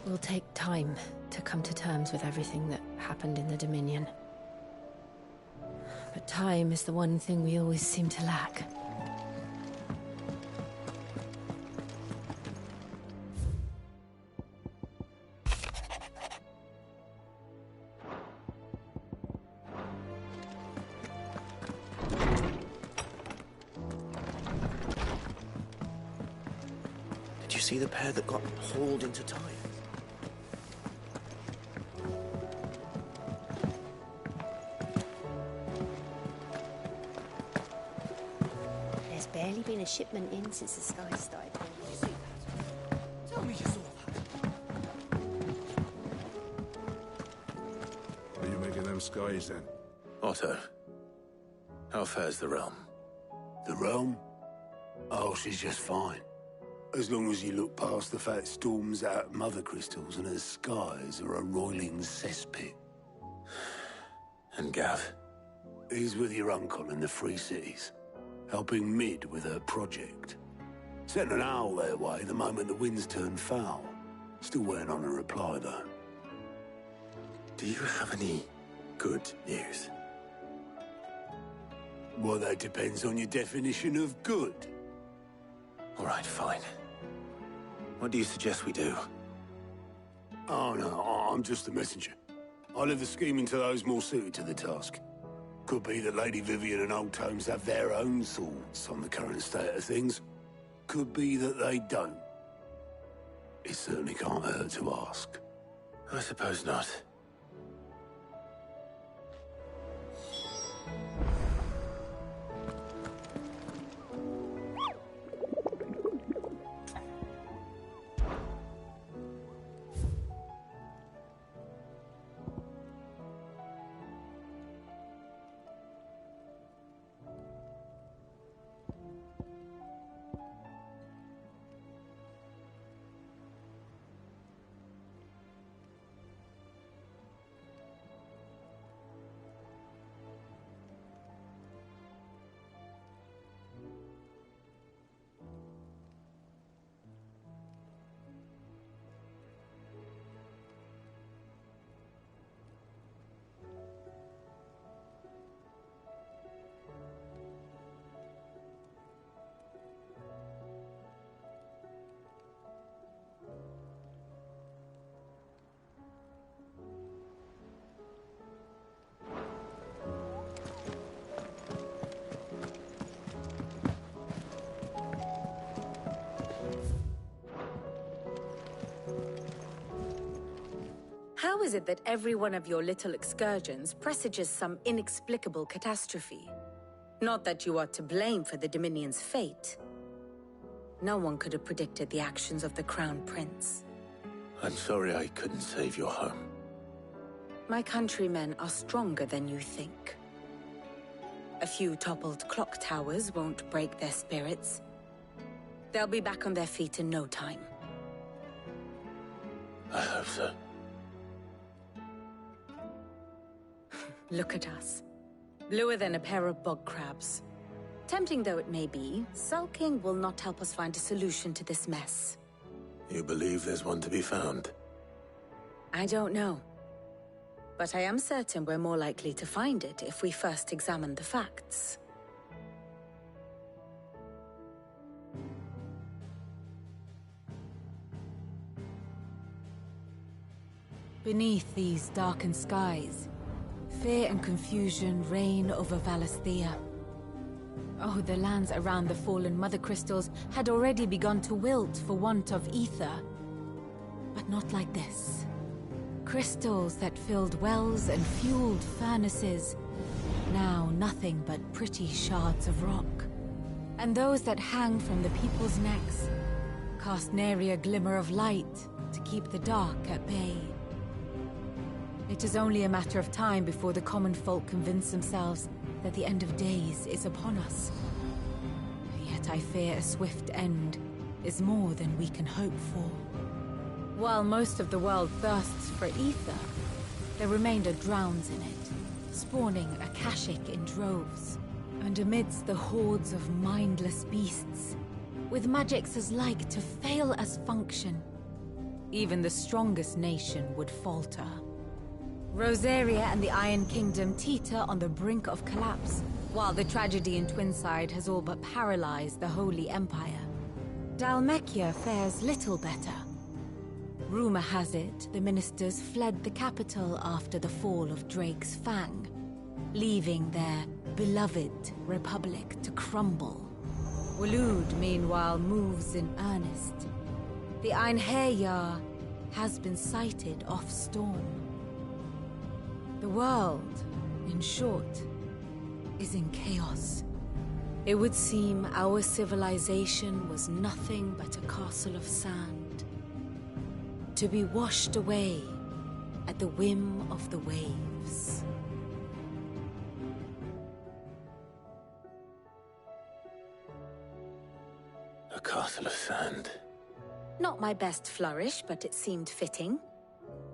will take time to come to terms with everything that happened in the Dominion. But time is the one thing we always seem to lack. Did you see the pair that got hauled into Tyre? There's barely been a shipment in since the sky started. Did you see that? Tell me you saw that. Are you making them skies then? Otto, how fares the realm? The realm? Oh, she's just fine. As long as you look past the fat storms out mother crystals and her skies are a roiling cesspit. And Gav? He's with your uncle in the Free Cities, helping Mid with her project. Sent an owl their way the moment the winds turned foul. Still waiting on a reply, though. Do you have any good news? Well, that depends on your definition of good. All right, fine. What do you suggest we do? Oh, no, I'm just a messenger. I'll leave the scheming to those more suited to the task. Could be that Lady Vivian and Old Tomes have their own thoughts on the current state of things. Could be that they don't. It certainly can't hurt to ask. I suppose not. How is it that every one of your little excursions presages some inexplicable catastrophe? Not that you are to blame for the Dominion's fate. No one could have predicted the actions of the Crown Prince. I'm sorry I couldn't save your home. My countrymen are stronger than you think. A few toppled clock towers won't break their spirits. They'll be back on their feet in no time. I hope so. Look at us. Bluer than a pair of bog crabs. Tempting though it may be, sulking will not help us find a solution to this mess. You believe there's one to be found? I don't know. But I am certain we're more likely to find it if we first examine the facts. Beneath these darkened skies, fear and confusion reign over Valisthea. Oh, the lands around the fallen mother crystals had already begun to wilt for want of ether. But not like this. Crystals that filled wells and fueled furnaces, now nothing but pretty shards of rock. And those that hang from the people's necks cast nary a glimmer of light to keep the dark at bay. It is only a matter of time before the common folk convince themselves that the end of days is upon us. Yet I fear a swift end is more than we can hope for. While most of the world thirsts for ether, the remainder drowns in it, spawning Akashic in droves. And amidst the hordes of mindless beasts, with magics as like to fail as function, even the strongest nation would falter. Rosaria and the Iron Kingdom teeter on the brink of collapse, while the tragedy in Twinside has all but paralyzed the Holy Empire. Dalmekia fares little better. Rumor has it the ministers fled the capital after the fall of Drake's Fang, leaving their beloved republic to crumble. Waloed, meanwhile, moves in earnest. The Einherjar has been sighted off-storm. The world, in short, is in chaos. It would seem our civilization was nothing but a castle of sand, to be washed away at the whim of the waves. A castle of sand. Not my best flourish, but it seemed fitting.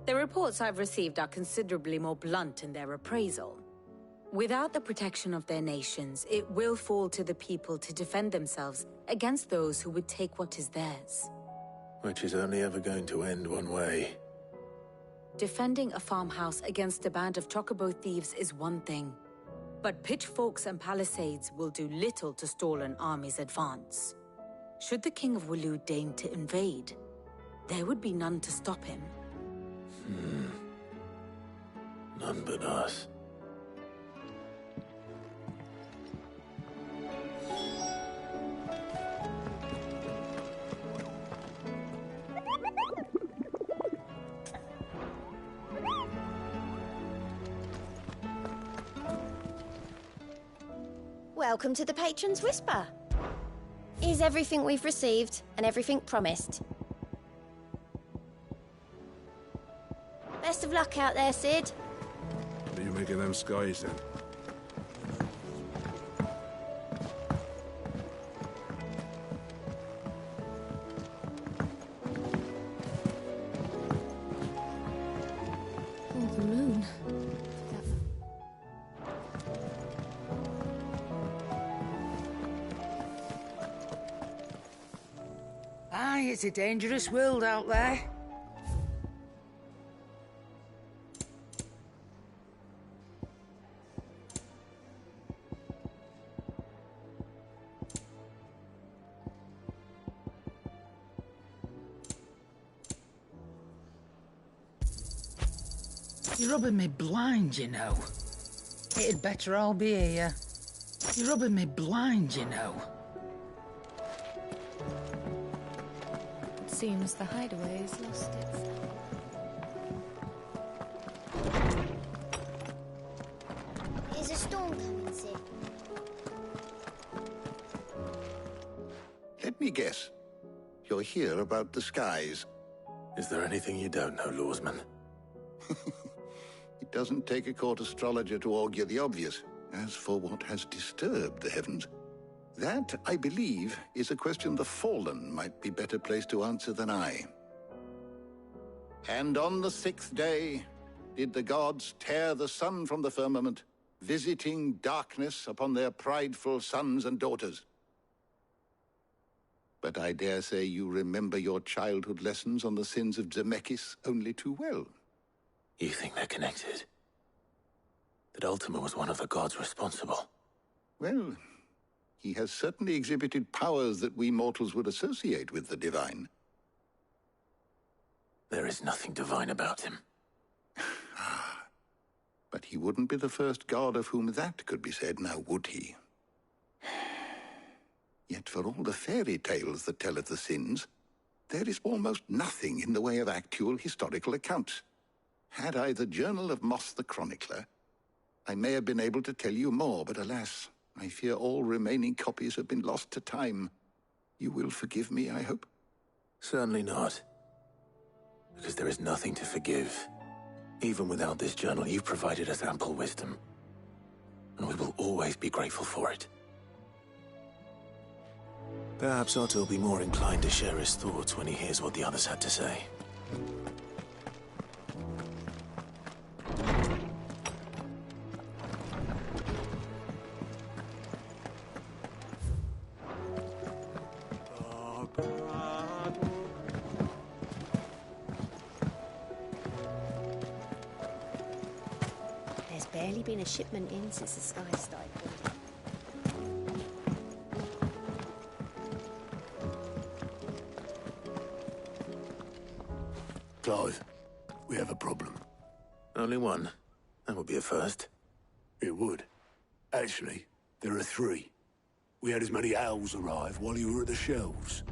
The reports I've received are considerably more blunt in their appraisal. Without the protection of their nations, it will fall to the people to defend themselves against those who would take what is theirs. Which is only ever going to end one way. Defending a farmhouse against a band of chocobo thieves is one thing, but pitchforks and palisades will do little to stall an army's advance. Should the King of Waloed deign to invade, there would be none to stop him. None but us. Welcome to the Patron's Whisper. Is everything we've received and everything promised? Best of luck out there, Sid. What do you make of them skies, then? Oh, the moon. Aye, it's a dangerous world out there. You're rubbing me blind, you know. It'd better all be here. You're rubbing me blind, you know. It seems the hideaway has lost its... Is a storm coming, Sid? Let me guess. You're here about the skies. Is there anything you don't know, Lawsman? It doesn't take a court astrologer to augur the obvious. As for what has disturbed the heavens, that, I believe, is a question the Fallen might be better placed to answer than I. And on the 6th day did the gods tear the sun from the firmament, visiting darkness upon their prideful sons and daughters. But I dare say you remember your childhood lessons on the sins of Zemeckis only too well. You think they're connected? That Ultima was one of the gods responsible? Well, he has certainly exhibited powers that we mortals would associate with the divine. There is nothing divine about him. But he wouldn't be the first god of whom that could be said, now would he? Yet for all the fairy tales that tell of the sins, there is almost nothing in the way of actual historical accounts. Had I the Journal of Moss the Chronicler, I may have been able to tell you more, but alas, I fear all remaining copies have been lost to time. You will forgive me, I hope? Certainly not. Because there is nothing to forgive. Even without this journal, you've provided us ample wisdom. And we will always be grateful for it. Perhaps Otto will be more inclined to share his thoughts when he hears what the others had to say. already been a shipment in since the sky started falling. Clive, we have a problem. Only one. That would be a first. It would. Actually, there are three. We had as many owls arrive while you were at the shelves.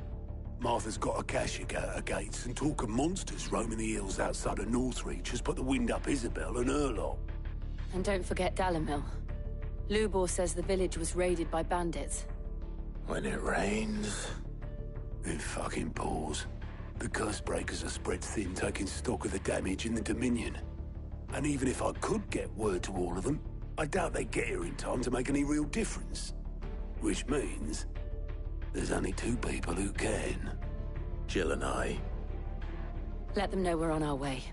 Martha's got a cashier out her gates, and talk of monsters roaming the hills outside of Northreach has put the wind up Isabel and her lot. And don't forget Dalamil. Lubor says the village was raided by bandits. When it rains... It fucking pours. The curse breakers are spread thin, taking stock of the damage in the Dominion. And even if I could get word to all of them, I doubt they'd get here in time to make any real difference. Which means... there's only two people who can. Jill and I. Let them know we're on our way.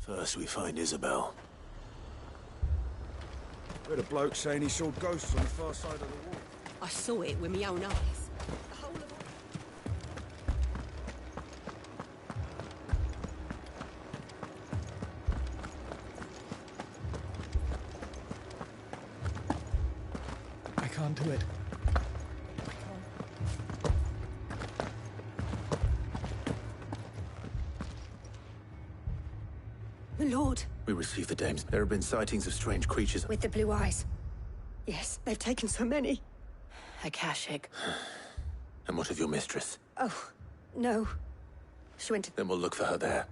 First we find Isabel. We had a bloke saying he saw ghosts on the far side of the wall. I saw it with my own eyes. The whole of... I can't do it. Lord. We received the dames. There have been sightings of strange creatures. With the blue eyes. Yes, they've taken so many. Akashic. And what of your mistress? Oh, no. She went to... Then we'll look for her there.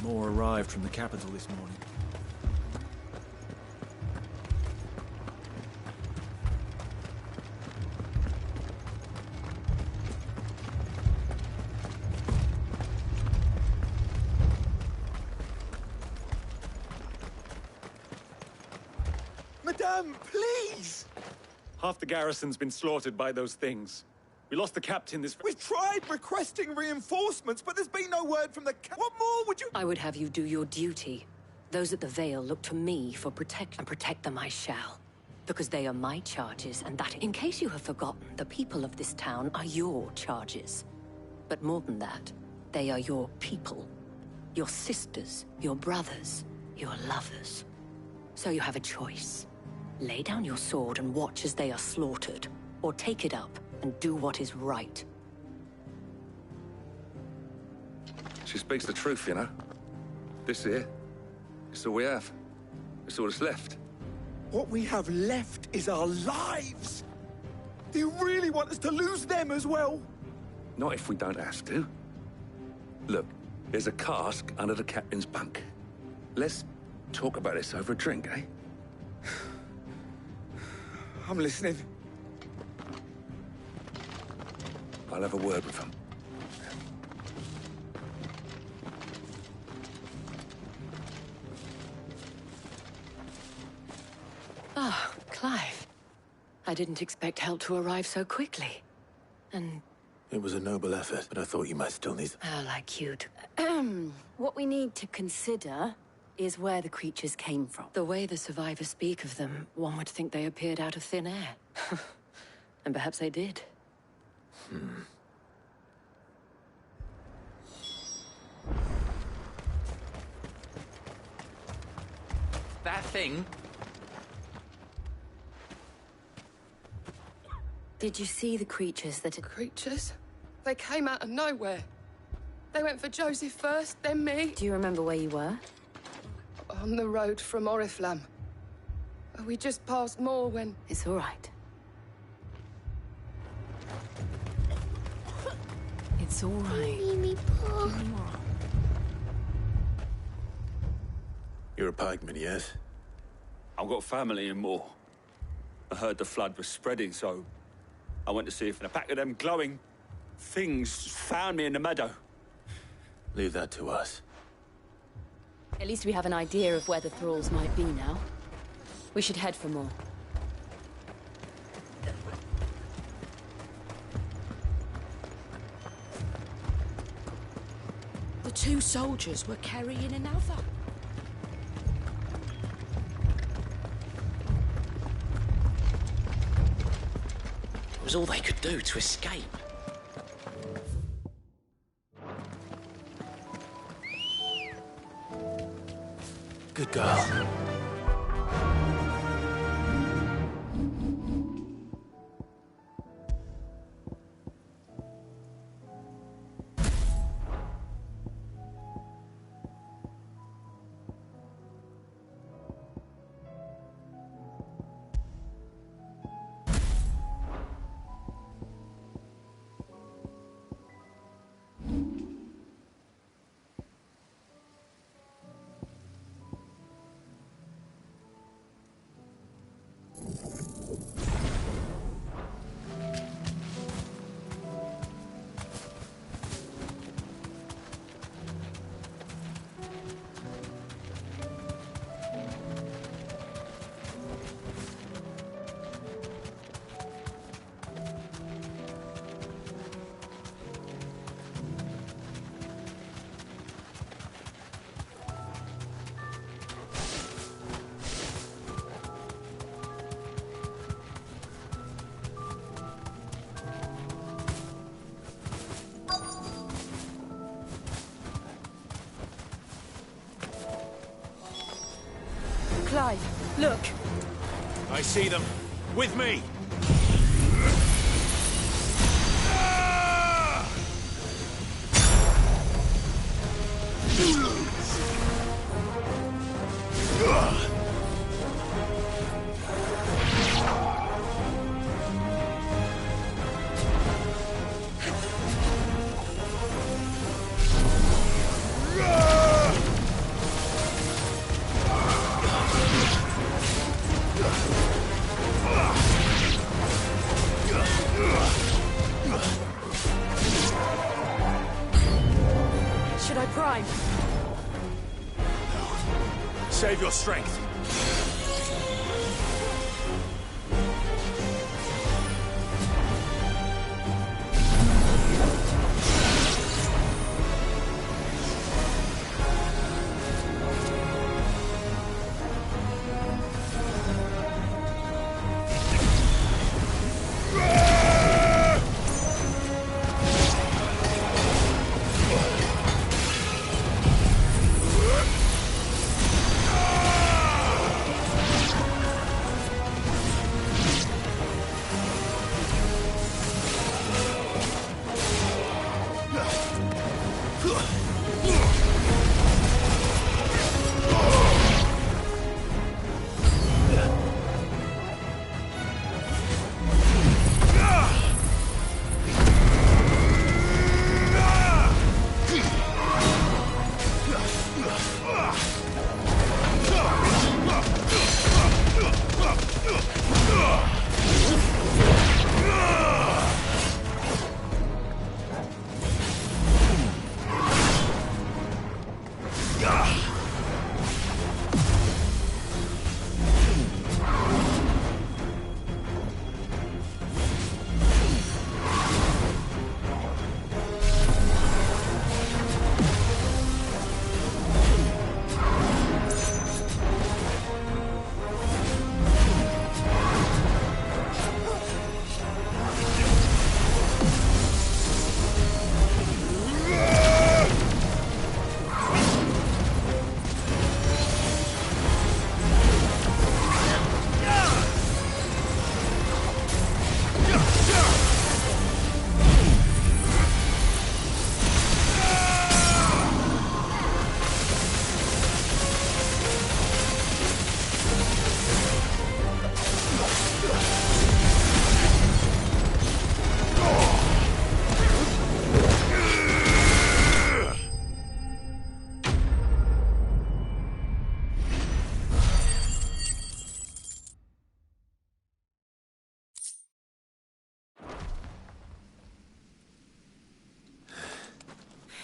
More arrived from the capital this morning. Madame, please! Half the garrison's been slaughtered by those things. We lost the captain this... We've tried requesting reinforcements, but there's been no word from the What more would you... I would have you do your duty. Those at the Vale look to me for protection, and protect them I shall. Because they are my charges, and that, in case you have forgotten, the people of this town are your charges. But more than that, they are your people. Your sisters, your brothers, your lovers. So you have a choice. Lay down your sword and watch as they are slaughtered, or take it up and do what is right. She speaks the truth, you know. This here, it's all we have. It's all that's left. What we have left is our lives! Do you really want us to lose them as well? Not if we don't have to. Look, there's a cask under the captain's bunk. Let's talk about this over a drink, eh? I'm listening. I'll have a word with him. Ah, Clive. I didn't expect help to arrive so quickly. And... It was a noble effort, but I thought you might still need... Oh, like you'd... What we need to consider is where the creatures came from. The way the survivors speak of them, one would think they appeared out of thin air. And perhaps they did. That thing? Did you see the creatures that... Creatures? They came out of nowhere. They went for Joseph first, then me. Do you remember where you were? On the road from Oriflamme. We just passed Moor when... It's all right. It's all right. You're a pikeman, yes? I've got family in Moor. I heard the flood was spreading, so I went to see if a pack of them glowing things found me in the meadow. Leave that to us. At least we have an idea of where the thralls might be now. We should head for more. The two soldiers were carrying another. It was all they could do to escape. Good girl. Clive, look! I see them. With me! Should I prime? Save your strength.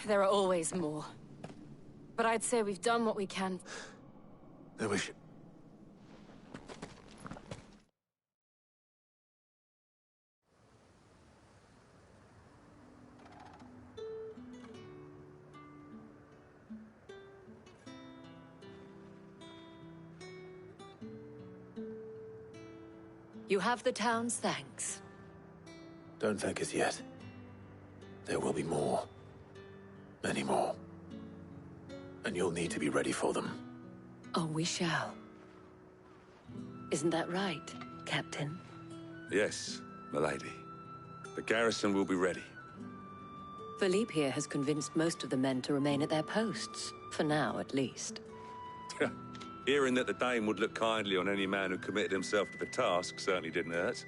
There are always more. But I'd say we've done what we can. Then we should... You have the town's thanks. Don't thank us yet. There will be more. Many more. And you'll need to be ready for them. Oh, we shall. Isn't that right, Captain? Yes, milady. The garrison will be ready. Philippe here has convinced most of the men to remain at their posts. For now, at least. Hearing that the Dane would look kindly on any man who committed himself to the task certainly didn't hurt.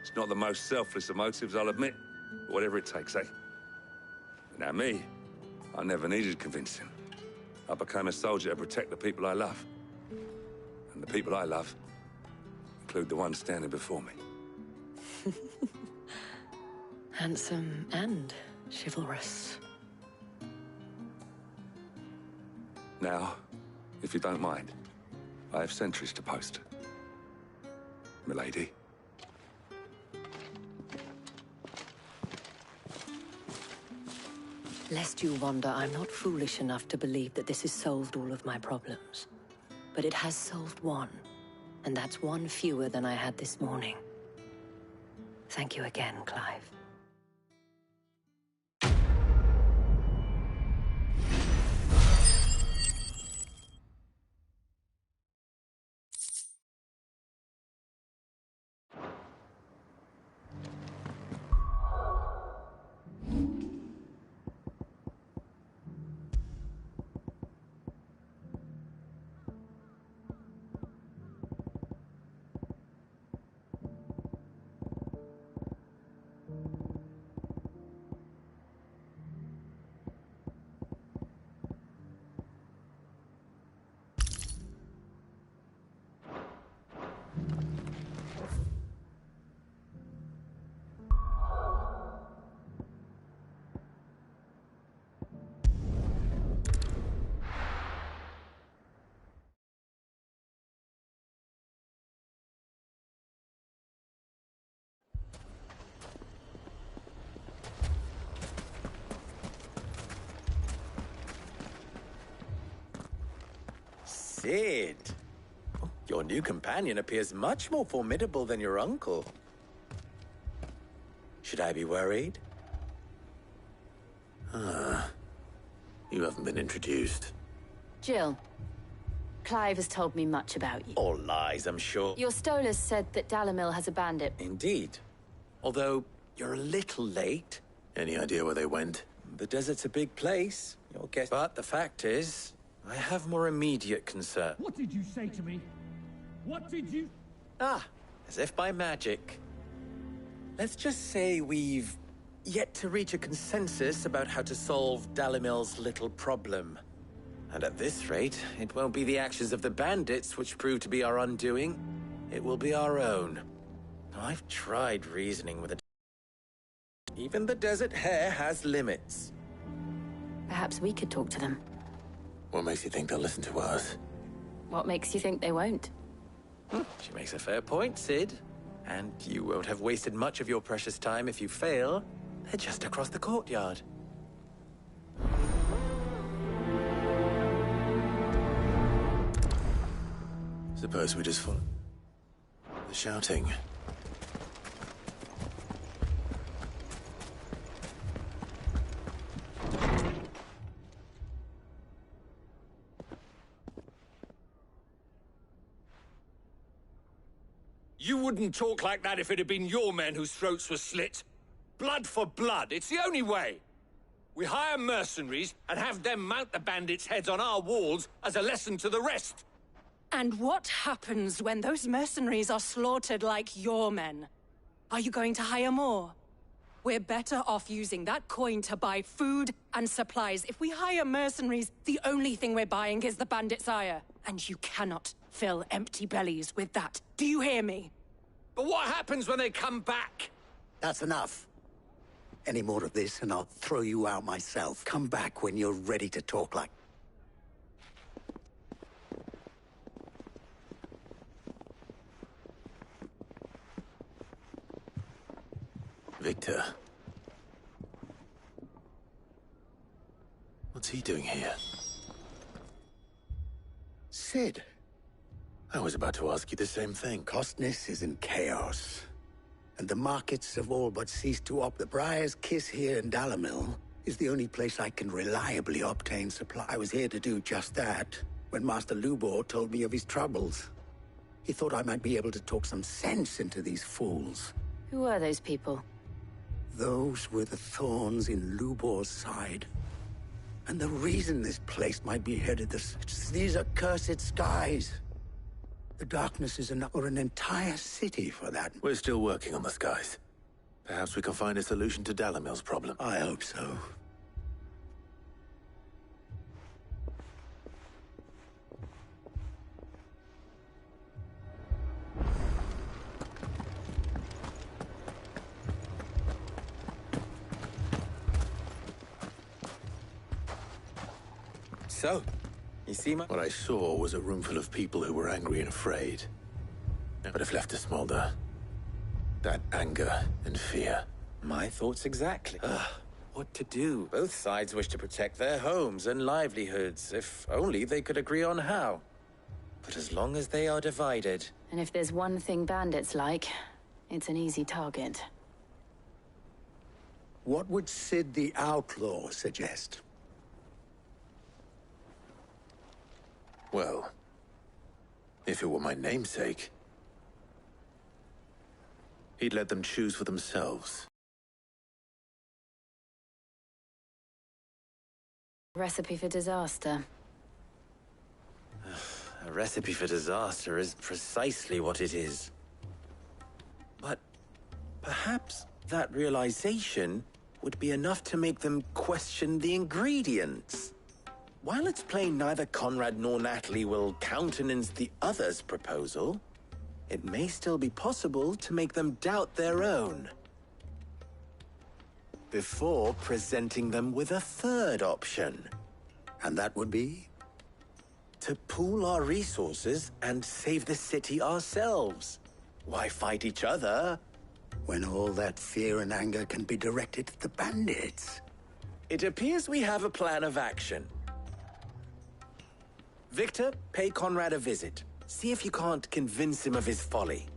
It's not the most selfless of motives, I'll admit. But whatever it takes, eh? Now me, I never needed convincing. I became a soldier to protect the people I love. And the people I love include the ones standing before me. Handsome and chivalrous. Now, if you don't mind, I have sentries to post. Milady. Lest you wonder, I'm not foolish enough to believe that this has solved all of my problems. But it has solved one, and that's one fewer than I had this morning. Thank you again, Clive. Sid, your new companion appears much more formidable than your uncle. Should I be worried? You haven't been introduced. Jill. Clive has told me much about you. All lies, I'm sure. Your Stolas said that Dalamil has a bandit. Indeed. Although, you're a little late. Any idea where they went? The desert's a big place, you'll guess. But the fact is, I have more immediate concern. What did you say to me? What did you... Ah, as if by magic. Let's just say we've yet to reach a consensus about how to solve Dalimil's little problem. And at this rate, it won't be the actions of the bandits which prove to be our undoing. It will be our own. I've tried reasoning with it. Even the desert hare has limits. Perhaps we could talk to them. What makes you think they'll listen to us? What makes you think they won't? She makes a fair point, Sid. And you won't have wasted much of your precious time if you fail. They're just across the courtyard. Suppose we just follow the shouting. You wouldn't talk like that if it had been your men whose throats were slit. Blood for blood, it's the only way. We hire mercenaries and have them mount the bandits' heads on our walls as a lesson to the rest. And what happens when those mercenaries are slaughtered like your men? Are you going to hire more? We're better off using that coin to buy food and supplies. If we hire mercenaries, the only thing we're buying is the bandits' ire. And you cannot fill empty bellies with that. Do you hear me? But what happens when they come back? That's enough. Any more of this, and I'll throw you out myself. Come back when you're ready to talk like... Victor. What's he doing here? Sid. I was about to ask you the same thing. Costness is in chaos, and the markets have all but ceased to The Briar's Kiss here in Dalamil is the only place I can reliably obtain supply. I was here to do just that when Master Lubor told me of his troubles. He thought I might be able to talk some sense into these fools. Who are those people? Those were the thorns in Lubor's side. And the reason this place might be headed these accursed skies. The darkness is enough for an entire city for that. We're still working on the skies. Perhaps we can find a solution to Dalamil's problem. I hope so. So, you see What I saw was a room full of people who were angry and afraid. But if left to smolder, that anger and fear. My thoughts exactly. What to do? Both sides wish to protect their homes and livelihoods, if only they could agree on how. But as long as they are divided... And if there's one thing bandits like, it's an easy target. What would Sid the Outlaw suggest? Well, if it were my namesake, he'd let them choose for themselves. Recipe for disaster. A recipe for disaster is precisely what it is. But perhaps that realization would be enough to make them question the ingredients. While it's plain neither Conrad nor Natalie will countenance the other's proposal, it may still be possible to make them doubt their own. Before presenting them with a third option. And that would be? To pool our resources and save the city ourselves. Why fight each other? When all that fear and anger can be directed at the bandits. It appears we have a plan of action. Victor, pay Conrad a visit. See if you can't convince him of his folly.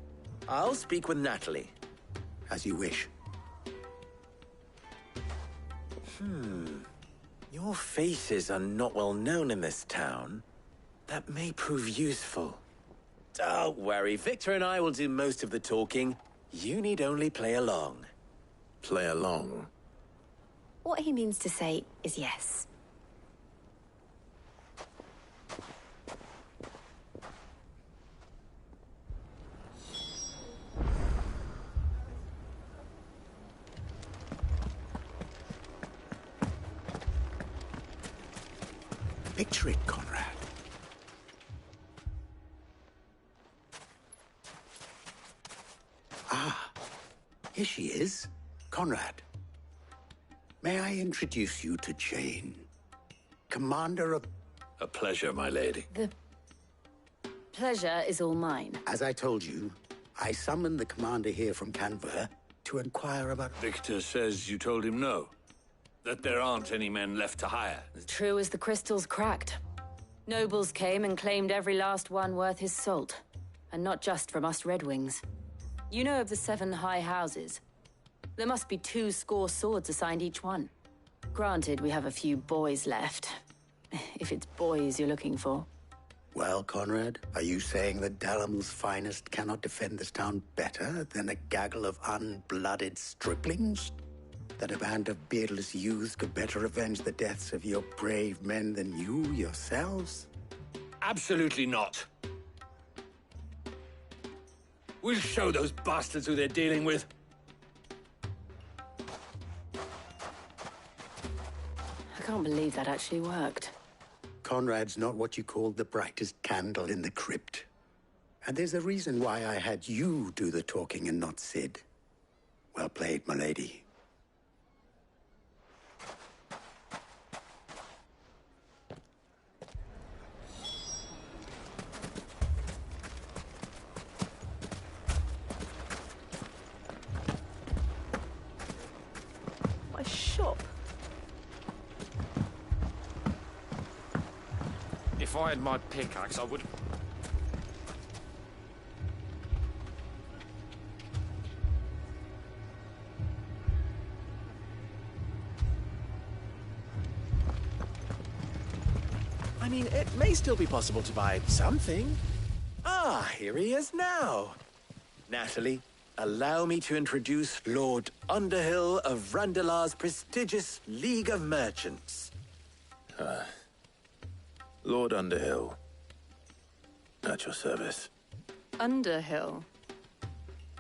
I'll speak with Natalie. As you wish. Your faces are not well known in this town. That may prove useful. Don't worry, Victor and I will do most of the talking. You need only play along. Play along? What he means to say is yes. Picture it, Conrad. Ah, here she is. Conrad. May I introduce you to Jane, commander of... A pleasure, my lady. The pleasure is all mine. As I told you, I summoned the commander here from Canver to inquire about... Victor says you told him no. That there aren't any men left to hire. True as the crystals cracked. Nobles came and claimed every last one worth his salt. And not just from us Red Wings. You know of the 7 high houses. There must be 200 swords assigned each one. Granted, we have a few boys left. If it's boys you're looking for. Well, Conrad, are you saying that Dalamil's finest cannot defend this town better than a gaggle of unblooded striplings? That a band of beardless youths could better avenge the deaths of your brave men than you yourselves? Absolutely not. We'll show those bastards who they're dealing with. I can't believe that actually worked. Conrad's not what you call the brightest candle in the crypt. And there's a reason why I had you do the talking and not Sid. Well played, my lady. I had my pickaxe, I would... I mean, it may still be possible to buy something. Ah, here he is now. Natalie, allow me to introduce Lord Underhill of Randalar's prestigious League of Merchants. Lord Underhill. At your service. Underhill?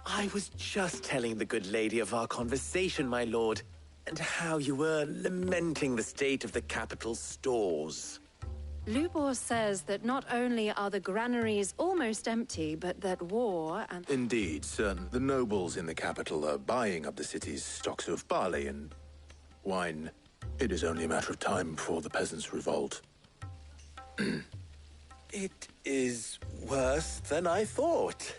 I was just telling the good lady of our conversation, my lord, and how you were lamenting the state of the capital's stores. Lubor says that not only are the granaries almost empty, but that war and... Indeed, certain. The nobles in the capital are buying up the city's stocks of barley and wine. It is only a matter of time before the peasants revolt. It is worse than I thought.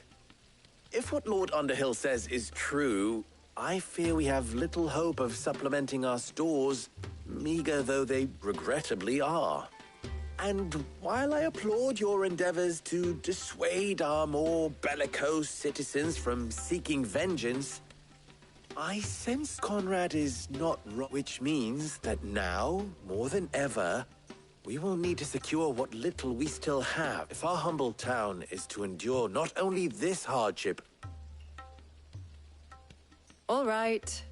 If what Lord Underhill says is true, I fear we have little hope of supplementing our stores, meager though they regrettably are. And while I applaud your endeavors to dissuade our more bellicose citizens from seeking vengeance, I sense Conrad is not wrong, which means that now, more than ever, we will need to secure what little we still have if our humble town is to endure not only this hardship. All right.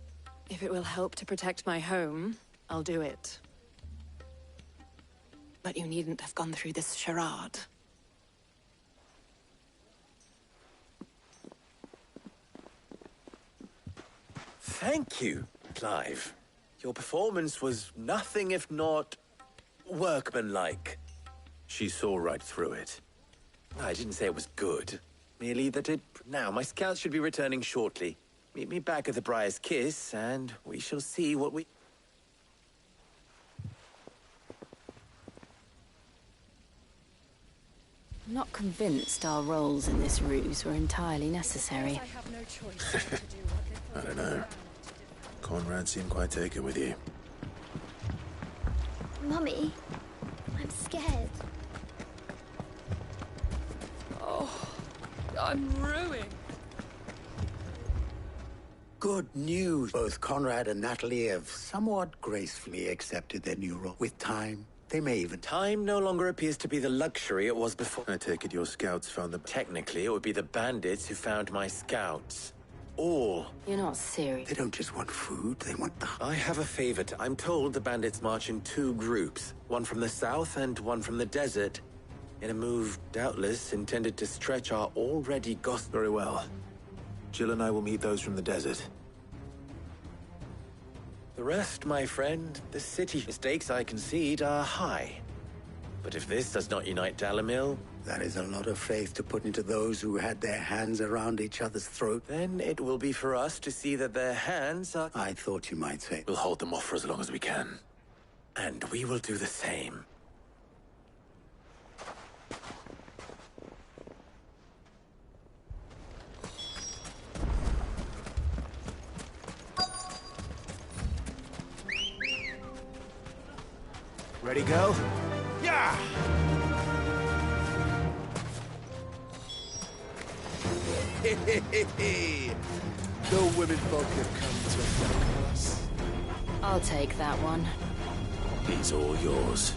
If it will help to protect my home, I'll do it. But you needn't have gone through this charade. Thank you, Clive. Your performance was nothing if not workmanlike. She saw right through it. I didn't say it was good. Merely that it... Now, my scouts should be returning shortly. Meet me back at the Briar's Kiss, and we shall see what we... I'm not convinced our roles in this ruse were entirely necessary. I don't know. Conrad seemed quite taken with you. Mummy, I'm scared. Oh, I'm ruined. Good news. Both Conrad and Natalie have somewhat gracefully accepted their new role. With time, they may even... Time no longer appears to be the luxury it was before. I take it your scouts found the... Technically, it would be the bandits who found my scouts. All. You're not serious. They don't just want food, they want the... I have a favor. I'm told the bandits march in 2 groups. One from the south and one from the desert. In a move, doubtless, intended to stretch our already goth... Very well. Jill and I will meet those from the desert. The rest, my friend, the city stakes I concede are high. But if this does not unite Dalimil... That is a lot of faith to put into those who had their hands around each other's throat. Then it will be for us to see that their hands are... I thought you might say... We'll hold them off for as long as we can. And we will do the same. Ready, go? Yeah! No women folk have come to attack us. I'll take that one. He's all yours.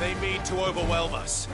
They mean to overwhelm us.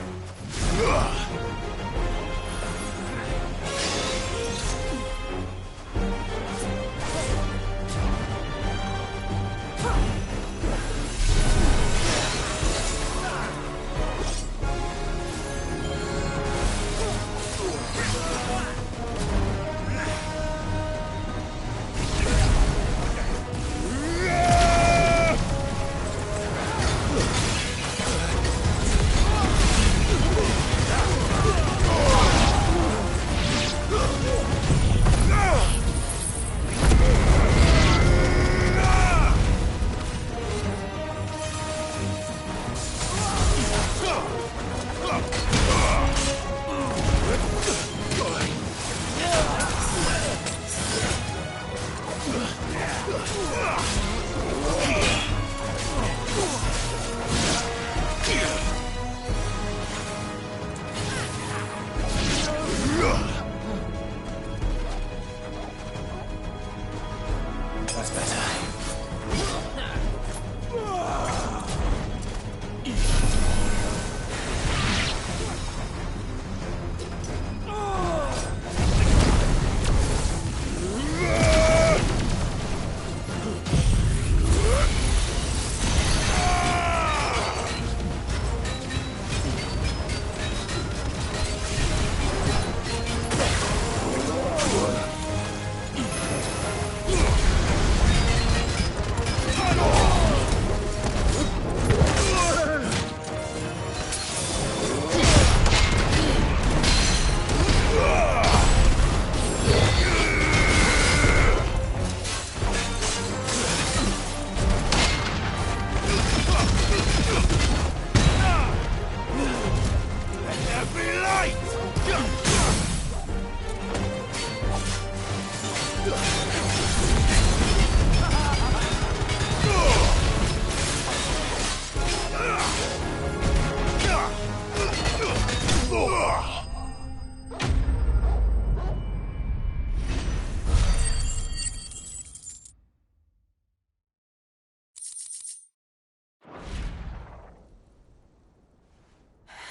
That's better.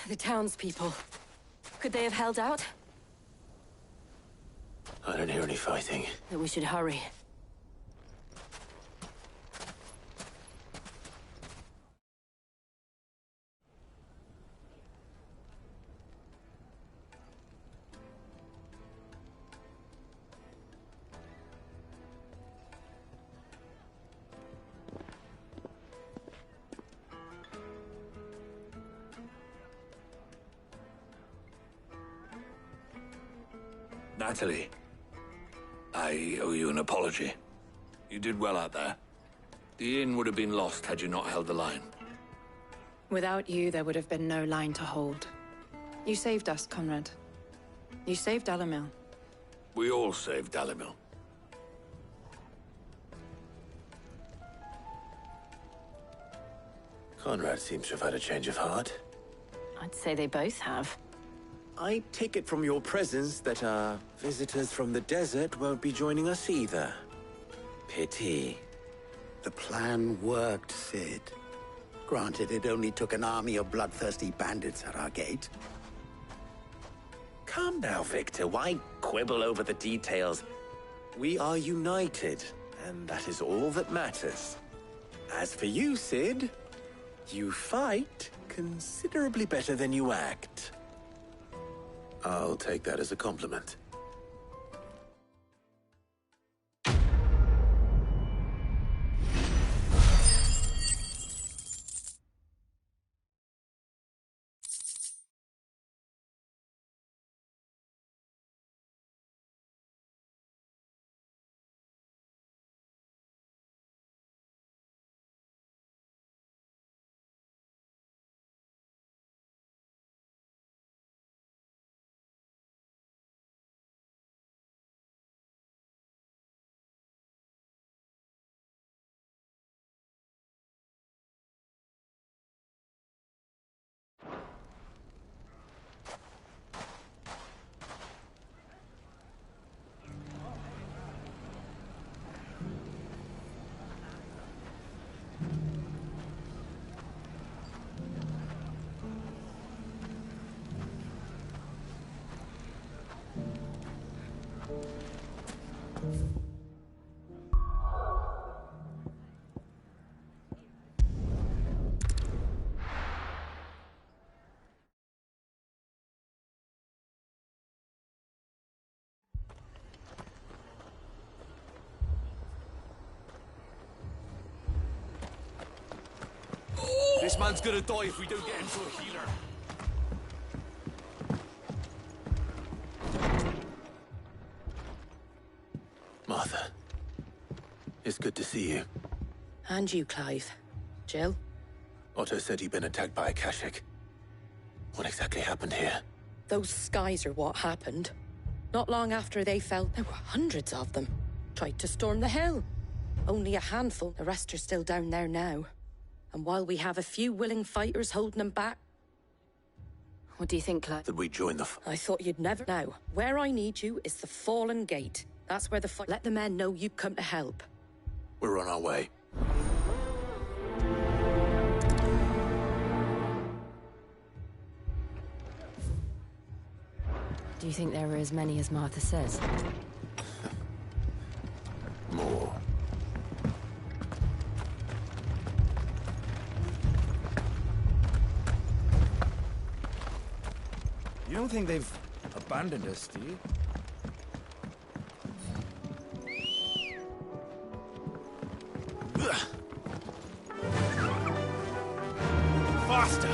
The townspeople. Could they have held out? I don't hear any fighting. That we should hurry. Natalie, I owe you an apology. You did well out there. The inn would have been lost had you not held the line. Without you, there would have been no line to hold. You saved us, Conrad. You saved Dalimil. We all saved Dalimil. Conrad seems to have had a change of heart. I'd say they both have. I take it from your presence that our visitors from the desert won't be joining us either. Pity. The plan worked, Sid. Granted, it only took an army of bloodthirsty bandits at our gate. Calm now, Victor. Why quibble over the details? We are united, and that is all that matters. As for you, Sid, you fight considerably better than you act. I'll take that as a compliment. This man's gonna die if we don't get him to a healer. Martha, it's good to see you. And you, Clive. Jill? Otto said you'd been attacked by a Kashik. What exactly happened here? Those skies are what happened. Not long after they fell, there were hundreds of them. Tried to storm the hill. Only a handful. The rest are still down there now. And while we have a few willing fighters holding them back... What do you think, Clive? That we join the... I thought you'd never... Now, where I need you is the Fallen Gate. That's where the fight... Let the men know you've come to help. We're on our way. Do you think there are as many as Martha says? More. You don't think they've abandoned us, do you? Faster!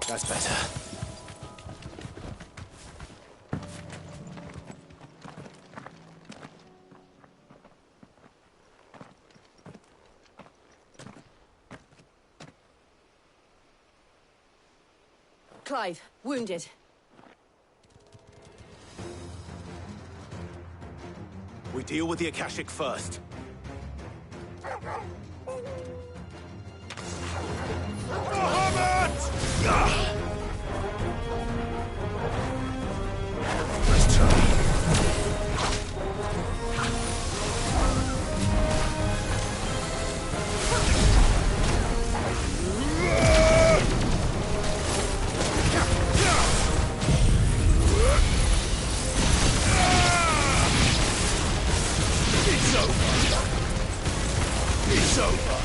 That's better. Clive, wounded. We deal with the Akashic first. Let's try. It's over.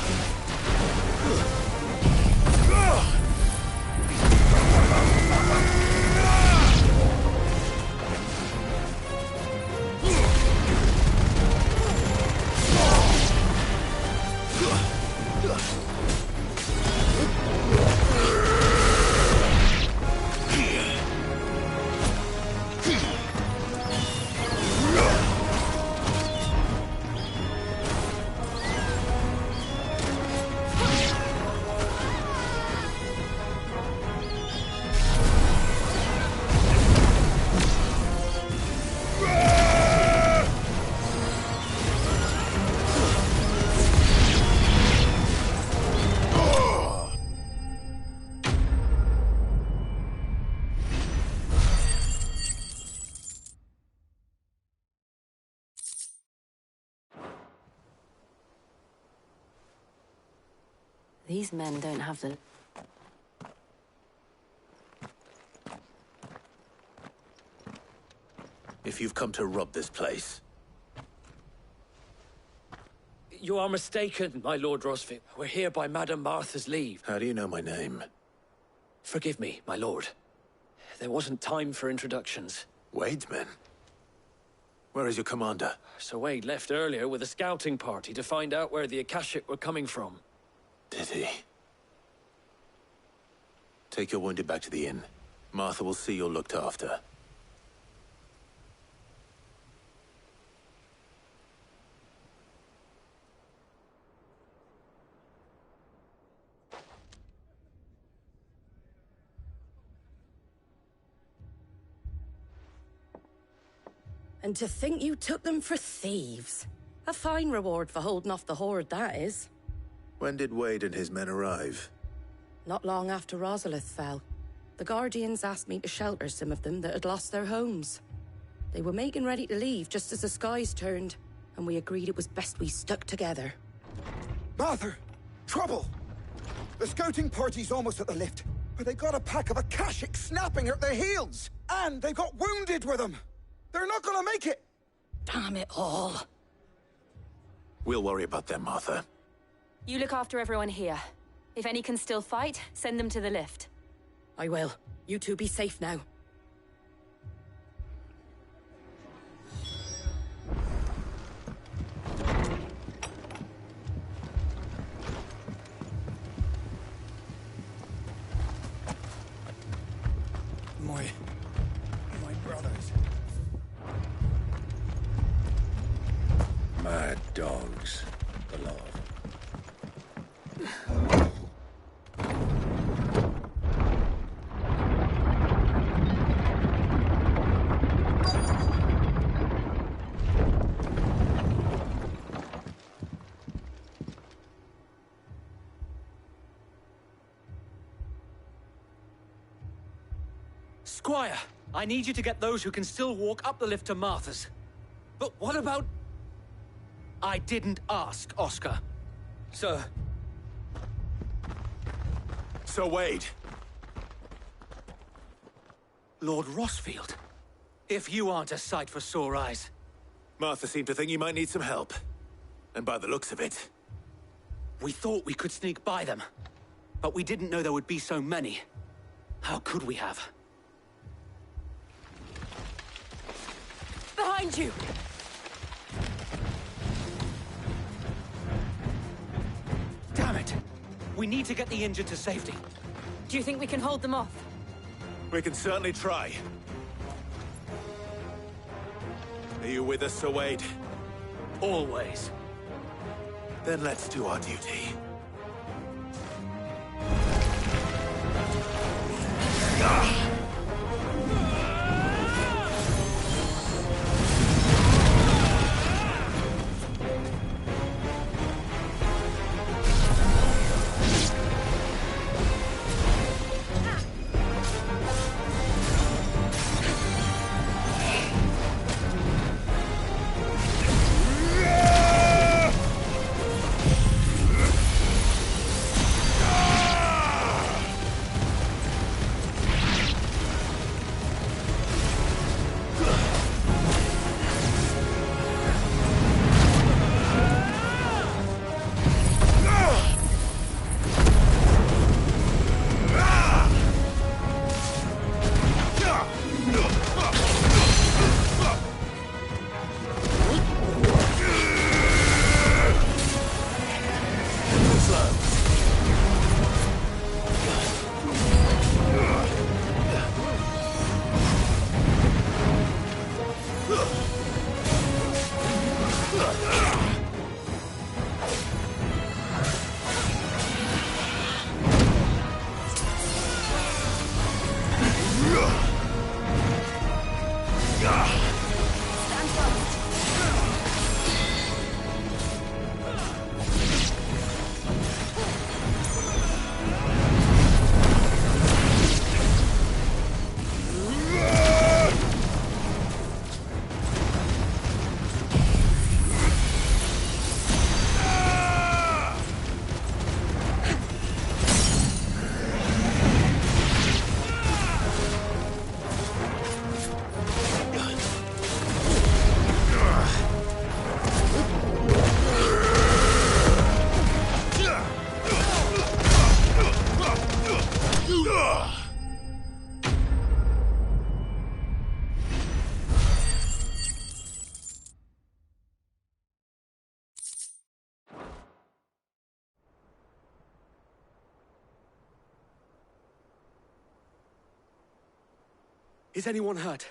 These men don't have the... If you've come to rob this place... You are mistaken, my Lord Rosvik. We're here by Madame Martha's leave. How do you know my name? Forgive me, my lord. There wasn't time for introductions. Wade's men? Where is your commander? Sir Wade left earlier with a scouting party to find out where the Akashic were coming from. Did he? Take your wounded back to the inn. Martha will see you're looked after. And to think you took them for thieves. A fine reward for holding off the horde, that is. When did Wade and his men arrive? Not long after Rosalith fell. The Guardians asked me to shelter some of them that had lost their homes. They were making ready to leave just as the skies turned, and we agreed it was best we stuck together. Martha! Trouble! The scouting party's almost at the lift, but they got a pack of Akashic snapping at their heels! And they've got wounded with them! They're not gonna make it! Damn it all. We'll worry about them, Martha. You look after everyone here. If any can still fight, send them to the lift. I will. You two be safe now. My brothers. Mad dogs, the lot. Squire, I need you to get those who can still walk up the lift to Martha's. But what about... I didn't ask, Oscar. Sir. Sir Wade. Lord Rossfield. If you aren't a sight for sore eyes. Martha seemed to think you might need some help. And by the looks of it... We thought we could sneak by them. But we didn't know there would be so many. How could we have? Behind you! Damn it! We need to get the injured to safety. Do you think we can hold them off? We can certainly try. Are you with us, Sir Wade? Always. Then let's do our duty. Is anyone hurt?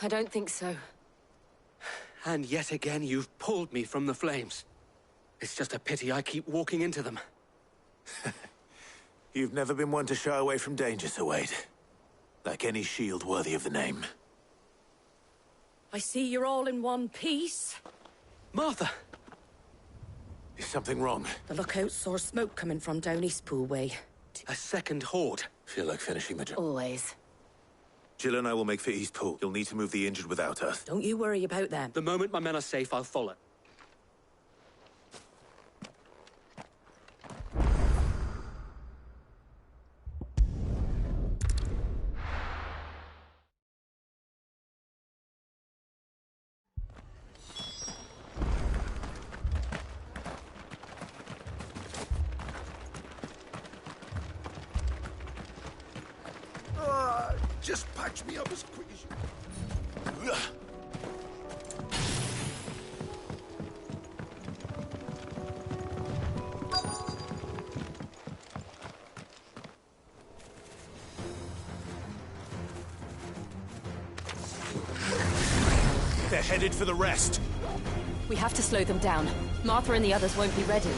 I don't think so. And yet again, you've pulled me from the flames. It's just a pity I keep walking into them. You've never been one to shy away from danger, Sir Wade. Like any shield worthy of the name. I see you're all in one piece. Martha! Is something wrong? The lookout saw smoke coming from down Eastpool way. A second horde. Feel like finishing the job. Always. Jill and I will make for Eastpool. You'll need to move the injured without us. Don't you worry about them. The moment my men are safe, I'll follow. Just patch me up as quick as you... They're headed for the rest. We have to slow them down. Martha and the others won't be ready.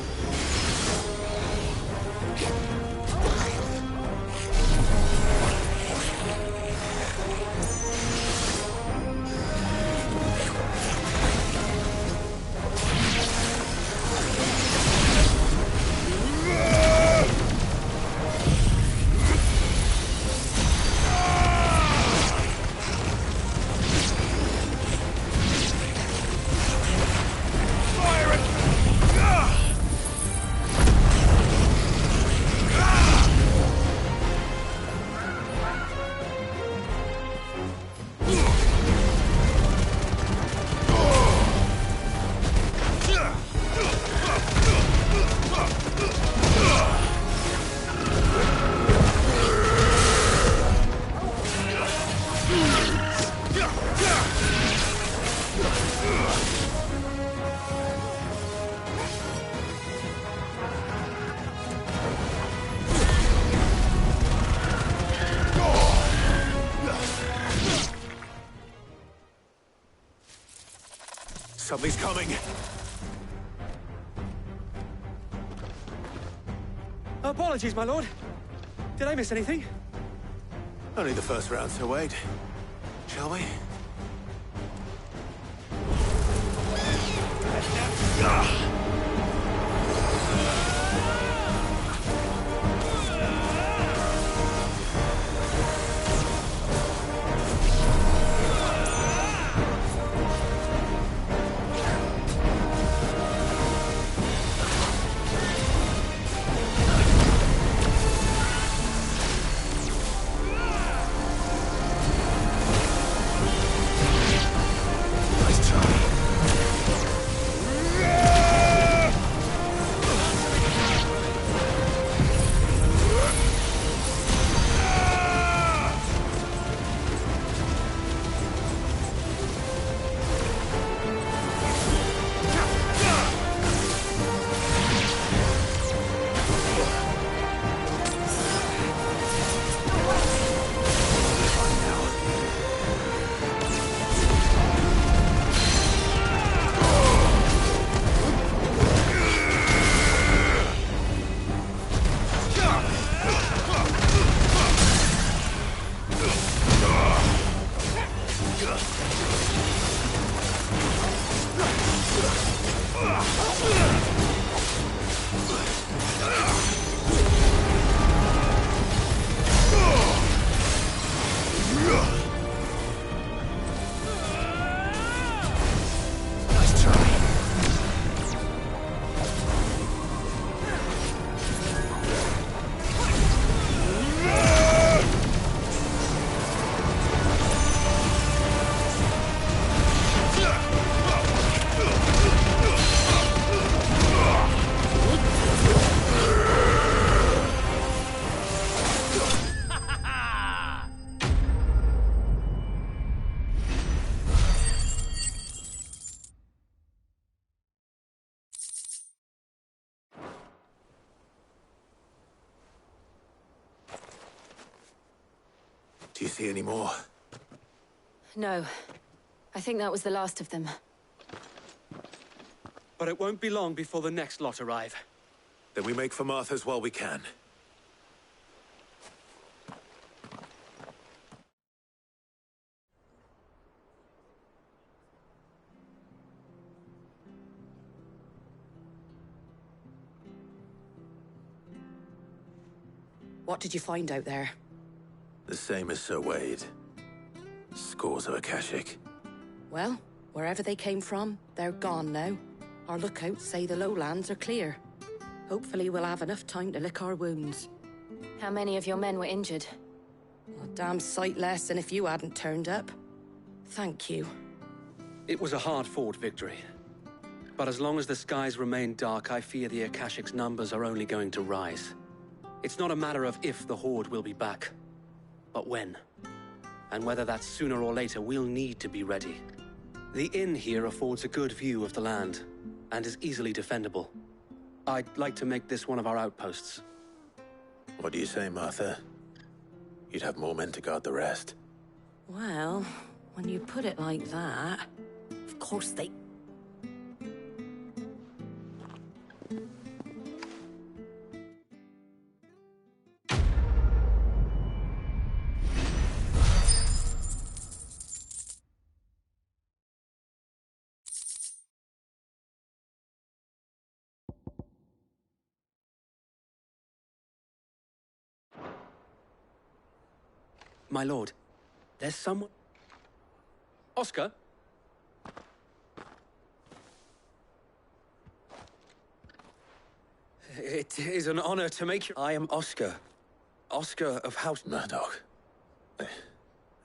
Something's coming! Apologies, my lord. Did I miss anything? Only the first round, so wait. Shall we? Do you see any more? No. I think that was the last of them. But it won't be long before the next lot arrive. Then we make for Martha's while we can. What did you find out there? The same as Sir Wade. Scores of Akashic. Well, wherever they came from, they're gone now. Our lookouts say the lowlands are clear. Hopefully we'll have enough time to lick our wounds. How many of your men were injured? A damn sight less than if you hadn't turned up. Thank you. It was a hard-fought victory. But as long as the skies remain dark, I fear the Akashic's numbers are only going to rise. It's not a matter of if the Horde will be back, but when. And whether that's sooner or later, we'll need to be ready. The inn here affords a good view of the land, and is easily defendable. I'd like to make this one of our outposts. What do you say, Martha? You'd have more men to guard the rest. Well, when you put it like that, of course they... My lord, there's someone... Oscar? It is an honor to make you... I am Oscar. Oscar of House... Murdoch.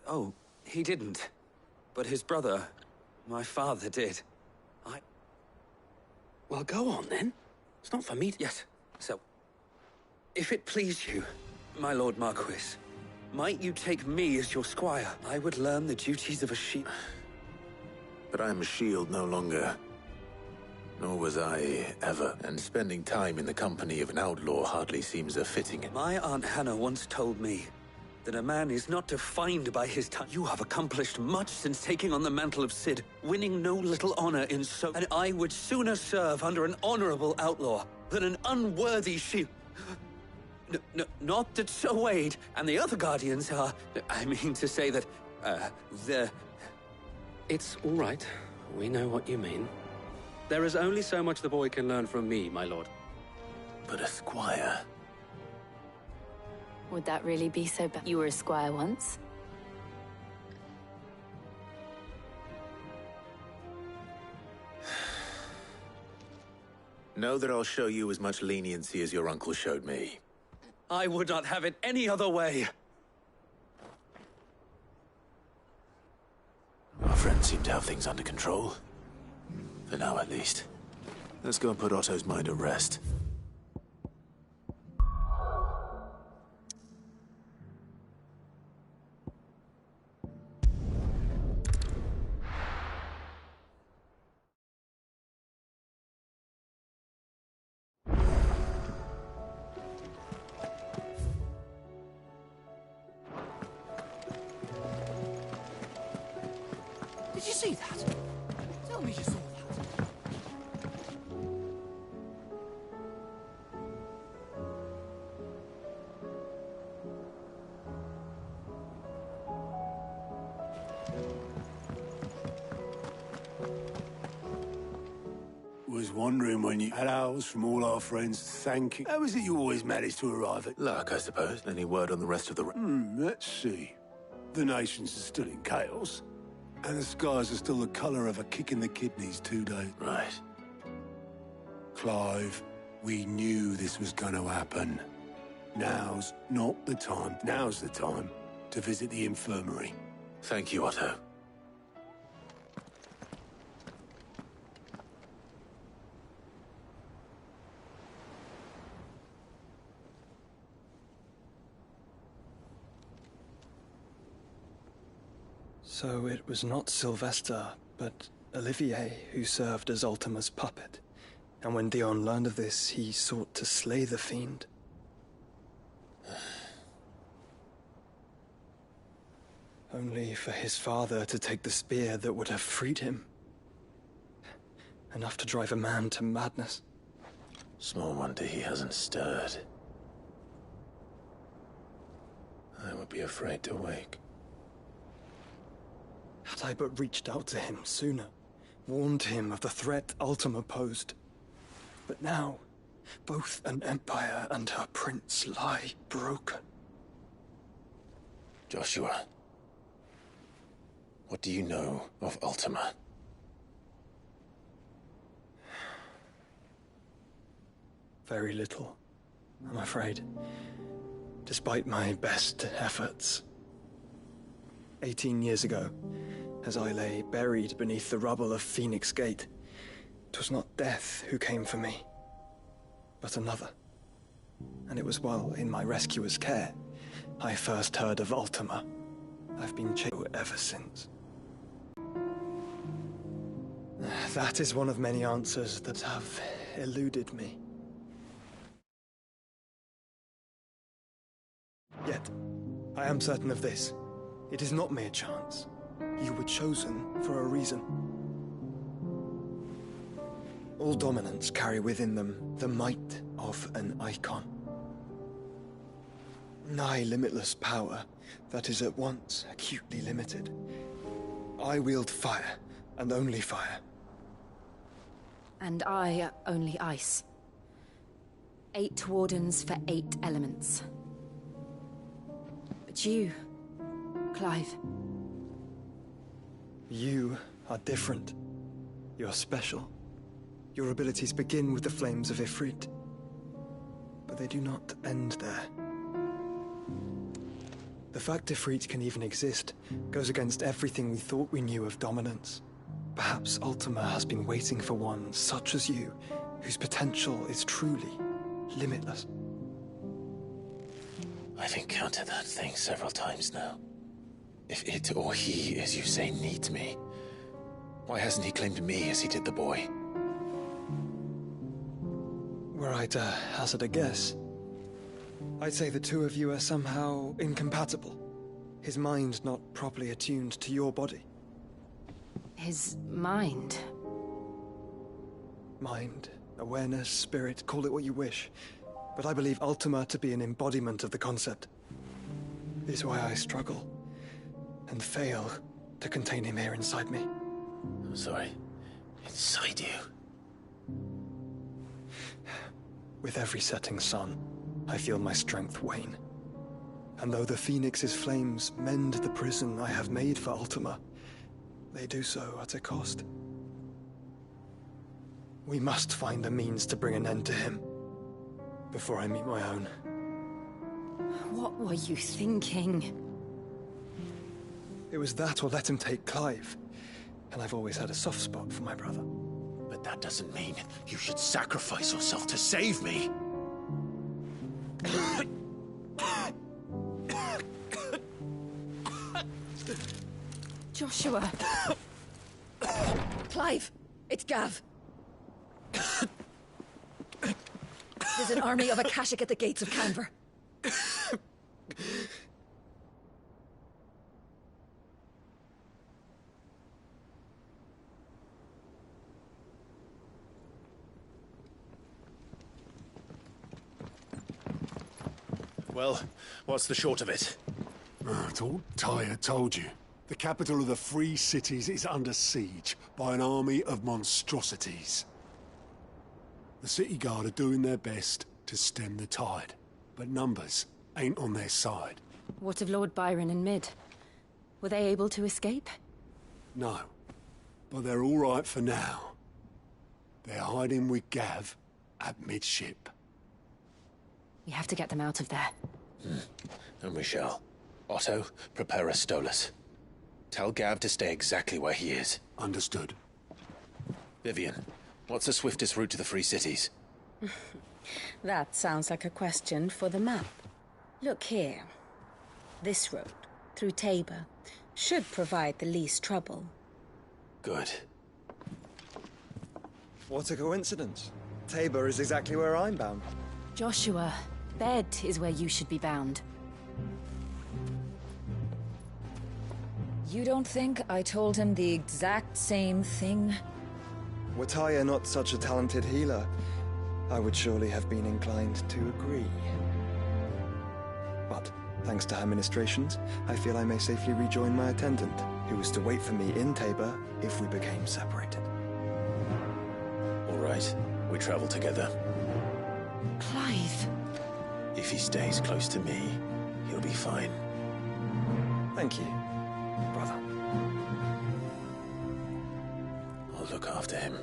Oh, he didn't. But his brother, my father, did. Well, go on, then. It's not for me to... Yes, so... If it please you, my lord Marquis, might you take me as your squire? I would learn the duties of a sheep. But I am a shield no longer. Nor was I ever, and spending time in the company of an outlaw hardly seems a fitting... My Aunt Hannah once told me that a man is not defined by his time. You have accomplished much since taking on the mantle of Cid, winning no little honor in so... And I would sooner serve under an honorable outlaw than an unworthy shield. Not that Sir Wade and the other Guardians are... I mean to say that, they're... It's all right. We know what you mean. There is only so much the boy can learn from me, my lord. But a squire... Would that really be so bad? You were a squire once. Know that I'll show you as much leniency as your uncle showed me. I would not have it any other way. Our friends seem to have things under control. For now, at least. Let's go and put Otto's mind at rest. Did you see that? Tell me you saw that. Was wondering when you had owls from all our friends thanking. How is it you always manage to arrive at? Luck, I suppose. Any word on the rest of the... Let's see. The nations are still in chaos. And the skies are still the colour of a kick in the kidneys 2 days. Right. Clive, we knew this was going to happen. Now's not the time. Now's the time to visit the infirmary. Thank you, Otto. So it was not Sylvester, but Olivier who served as Ultima's puppet. And when Dion learned of this, he sought to slay the fiend. Only for his father to take the spear that would have freed him. Enough to drive a man to madness. Small wonder he hasn't stirred. I would be afraid to wake. Had I but reached out to him sooner, warned him of the threat Ultima posed. But now, both an empire and her prince lie broken. Joshua, what do you know of Ultima? Very little, I'm afraid. Despite my best efforts. 18 years ago, as I lay buried beneath the rubble of Phoenix Gate, 'twas not death who came for me, but another. And it was while in my rescuer's care, I first heard of Ultima. I've been chased ever since. That is one of many answers that have eluded me. Yet, I am certain of this. It is not mere chance. You were chosen for a reason. All dominants carry within them the might of an icon. Nigh limitless power that is at once acutely limited. I wield fire, and only fire. And I only ice. 8 wardens for 8 elements. But you, Clive. You are different. You're special. Your abilities begin with the flames of Ifrit. But they do not end there. The fact Ifrit can even exist goes against everything we thought we knew of dominance. Perhaps Ultima has been waiting for one such as you, whose potential is truly limitless. I've encountered that thing several times now. If it or he, as you say, needs me, why hasn't he claimed me as he did the boy? Were I to hazard a guess, I'd say the two of you are somehow incompatible. His mind not properly attuned to your body. His mind? Mind, awareness, spirit, call it what you wish. But I believe Ultima to be an embodiment of the concept. This is why I struggle and fail to contain him here inside me. I'm sorry. Inside you. With every setting sun, I feel my strength wane. And though the Phoenix's flames mend the prison I have made for Ultima, they do so at a cost. We must find a means to bring an end to him before I meet my own. What were you thinking? It was that or let him take Clive. And I've always had a soft spot for my brother. But that doesn't mean you should sacrifice yourself to save me. Joshua! Clive! It's Gav! There's an army of Akashic at the gates of Canver. Well, what's the short of it? It's all Tyre told you. The capital of the Free Cities is under siege by an army of monstrosities. The city guard are doing their best to stem the tide, but numbers ain't on their side. What of Lord Byron and Mid? Were they able to escape? No, but they're all right for now. They're hiding with Gav at midship. We have to get them out of there. And we shall. Otto, prepare a Stolas. Tell Gav to stay exactly where he is. Understood. Vivian, what's the swiftest route to the Free Cities? That sounds like a question for the map. Look here. This road, through Tabor, should provide the least trouble. Good. What a coincidence. Tabor is exactly where I'm bound. Joshua, bed is where you should be bound. You don't think I told him the exact same thing? Were Tyre not such a talented healer, I would surely have been inclined to agree. But, thanks to her ministrations, I feel I may safely rejoin my attendant, who was to wait for me in Tabor if we became separated. All right, we travel together. Clive! If he stays close to me, he'll be fine. Thank you, brother. I'll look after him.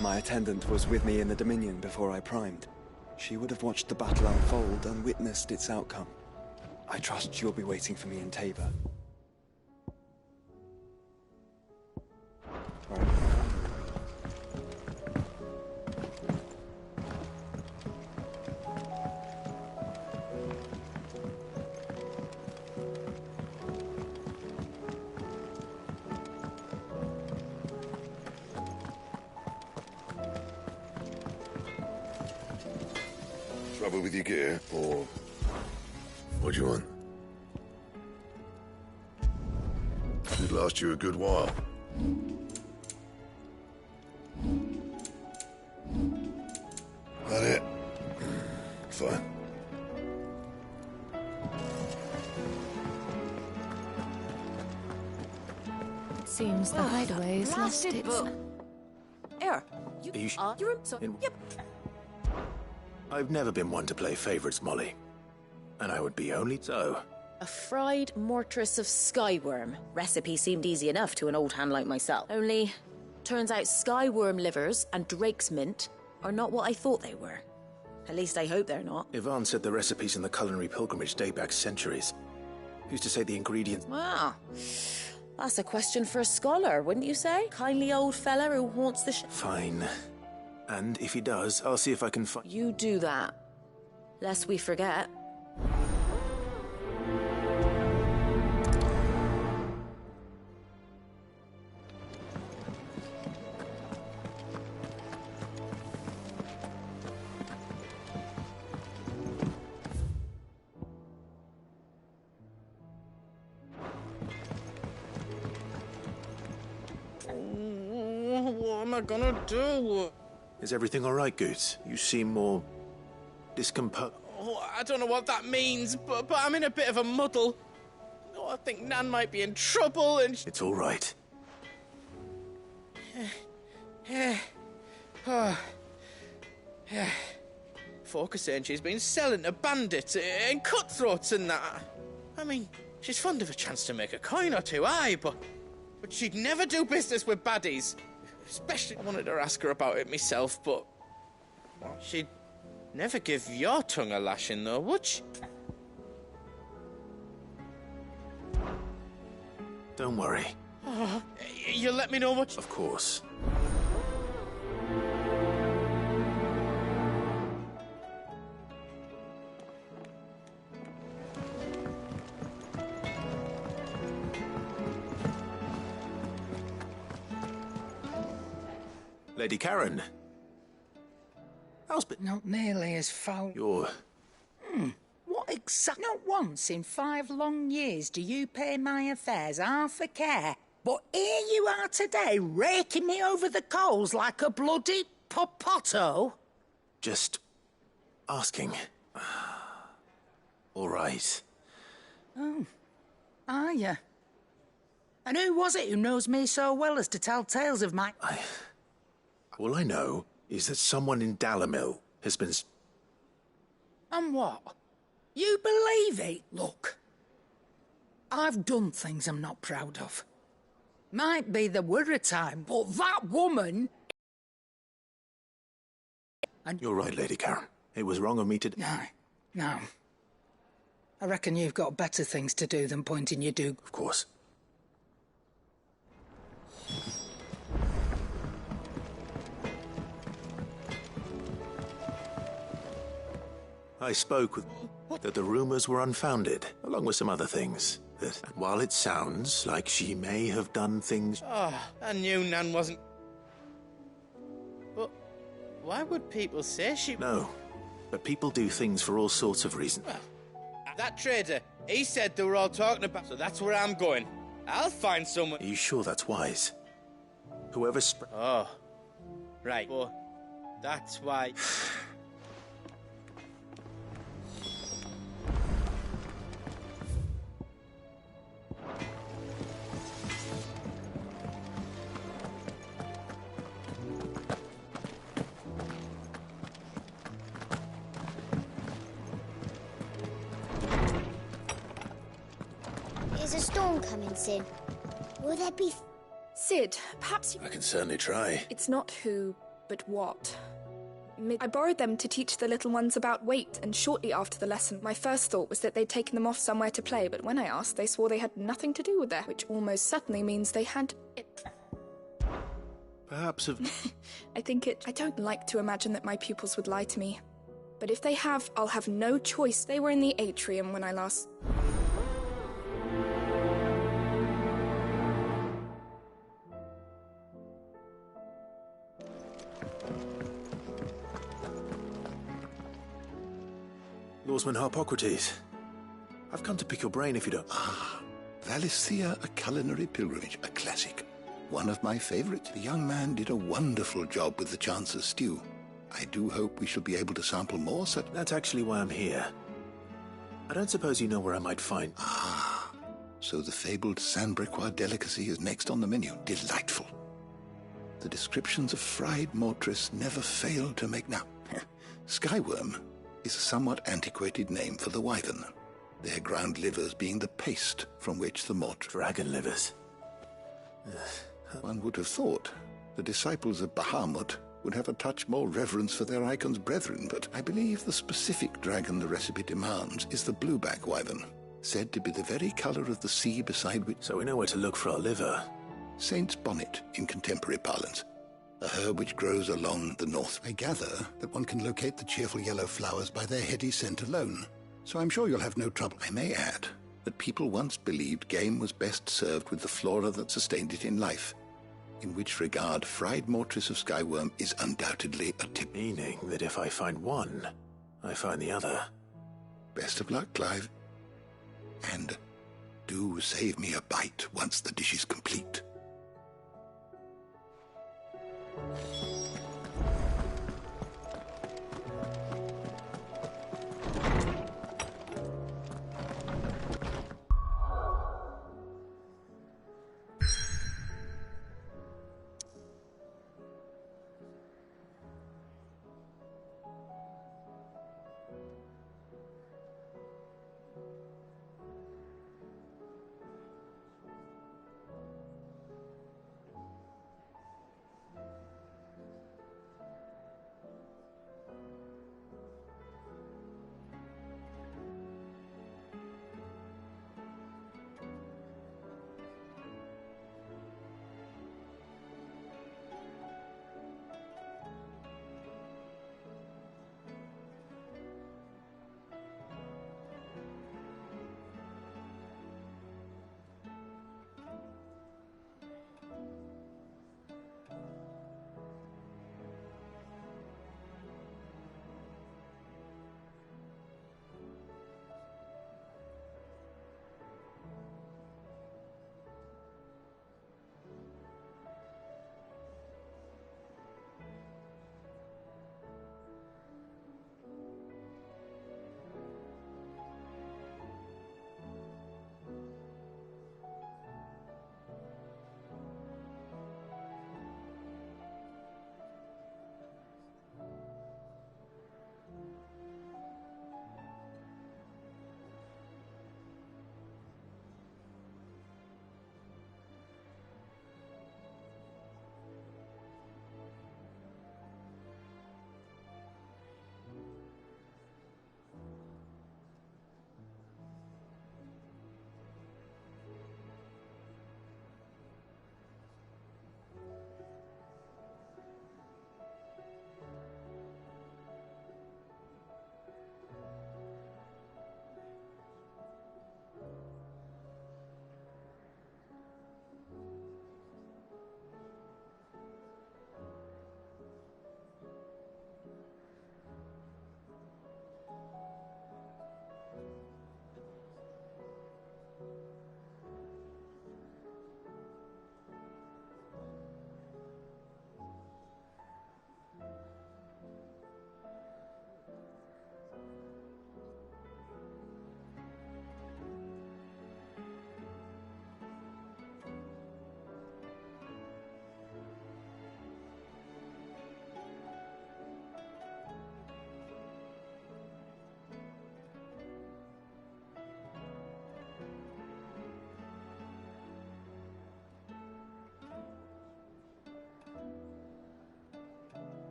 My attendant was with me in the Dominion before I primed. She would have watched the battle unfold and witnessed its outcome. I trust you'll be waiting for me in Tabor. Right. Trouble with your gear, or what do you want? Should last you a good while. That it? Fine. Seems the hideaway has lost its... Here, Are you you're so. Yep. I've never been one to play favorites, Molly. And I would be only so. A fried mortress of skyworm. Recipe seemed easy enough to an old hand like myself. Only, turns out skyworm livers and drake's mint are not what I thought they were. At least I hope they're not. Yvonne said the recipes in the culinary pilgrimage date back centuries. Who's to say the ingredients... Ah, that's a question for a scholar, wouldn't you say? Kindly old fella who haunts the Fine. And if he does, I'll see if I can find... You do that. Lest we forget. I gonna do? Is everything all right, Goose? You seem more discomposed. Oh, I don't know what that means, but I'm in a bit of a muddle. Oh, I think Nan might be in trouble and... It's all right. Folk are saying she's been selling to bandits and cutthroats and that. I mean, she's fond of a chance to make a coin or two, aye, but she'd never do business with baddies. Especially, I wanted to ask her about it myself, but well, she'd never give your tongue a lashing, though, would she? Don't worry. Oh, you'll let me know what... Of course. Lady Karen. How's been? Not nearly as foul. You're... What exactly? Not once in 5 long years do you pay my affairs half a care. But here you are today, raking me over the coals like a bloody popoto. Just... asking. All right. Oh, are you? And who was it who knows me so well as to tell tales of my... All I know is that someone in Dalimil has been... And what? You believe it? Look, I've done things I'm not proud of. Might be there were a time, but that woman... And You're right, Lady Karen. It was wrong of me to... No. I reckon you've got better things to do than pointing your duke. Of course. I spoke with... that the rumors were unfounded, along with some other things. That while it sounds like she may have done things... Oh, I knew Nan wasn't... But why would people say she... No, but people do things for all sorts of reasons. Well, that trader, he said they were all talking about... So that's where I'm going. I'll find someone... Are you sure that's wise? Whoever Oh, right. Well, that's why... Is a storm coming, Sid? Will there be... Sid, perhaps you... I can certainly try. It's not who, but what. I borrowed them to teach the little ones about weight, and shortly after the lesson, my first thought was that they'd taken them off somewhere to play, but when I asked, they swore they had nothing to do with that, which almost certainly means they had... Perhaps of... I don't like to imagine that my pupils would lie to me. But if they have, I'll have no choice. They were in the atrium when I last... Lawsman Harpocrates. I've come to pick your brain if you don't... Valisthea, a culinary pilgrimage, a classic. One of my favorites. The young man did a wonderful job with the Chance's stew. I do hope we shall be able to sample more such... That's actually why I'm here. I don't suppose you know where I might find... So the fabled Sanbrequois delicacy is next on the menu. Delightful. The descriptions of fried mortress never fail to make... Now, skyworm is a somewhat antiquated name for the wyvern, their ground livers being the paste from which the mortar... Dragon livers. One would have thought the disciples of Bahamut would have a touch more reverence for their icon's brethren, but I believe the specific dragon the recipe demands is the blueback wyvern, said to be the very colour of the sea beside which... So we know where to look for our liver. Saint's bonnet, in contemporary parlance. A herb which grows along the north. I gather that one can locate the cheerful yellow flowers by their heady scent alone, so I'm sure you'll have no trouble. I may add that people once believed game was best served with the flora that sustained it in life, in which regard fried mortress of skyworm is undoubtedly a tip. Meaning that if I find one, I find the other. Best of luck, Clive. And do save me a bite once the dish is complete.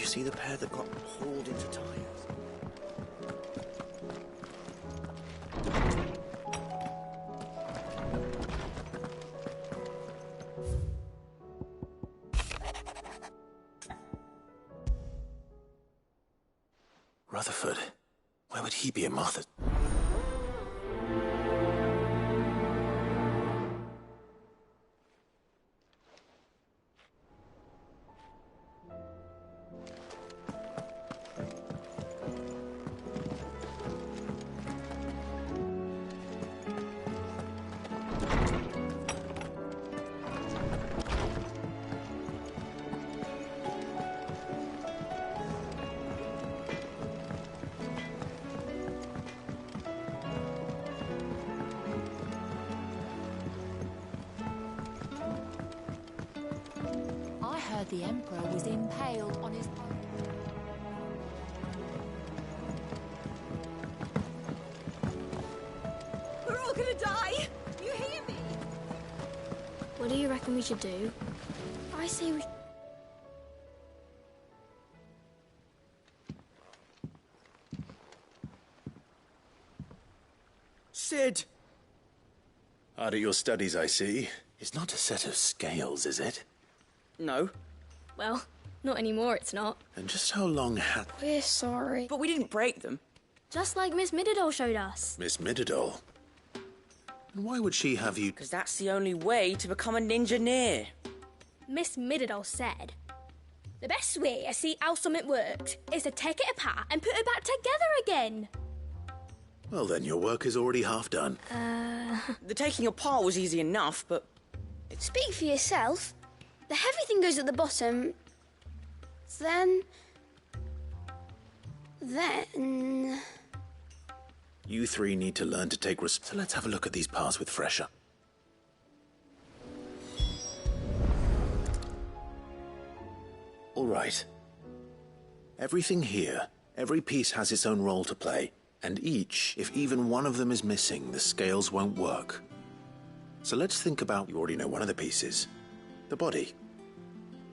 See the pair that got hauled into tires? Rutherford. Where would he be in Martha's? The Emperor was impaled on his... We're all gonna die! You hear me? What do you reckon we should do? I say we... Sid! Hard at your studies, I see. It's not a set of scales, is it? No. Well, not anymore, it's not. And just how long had... We're sorry. But we didn't break them. Just like Miss Mididol showed us. Miss Mididol? And why would she have you... Because that's the only way to become a ninja-neer. Miss Mididol said, the best way to see how something worked is to take it apart and put it back together again. Well then, your work is already half done. The taking apart was easy enough, but... Speak for yourself. The heavy thing goes at the bottom. Then... You three need to learn to take risk. So let's have a look at these parts with Fresher. All right. Everything here, every piece has its own role to play. And each, if even one of them is missing, the scales won't work. So let's think about, you already know one of the pieces, the body.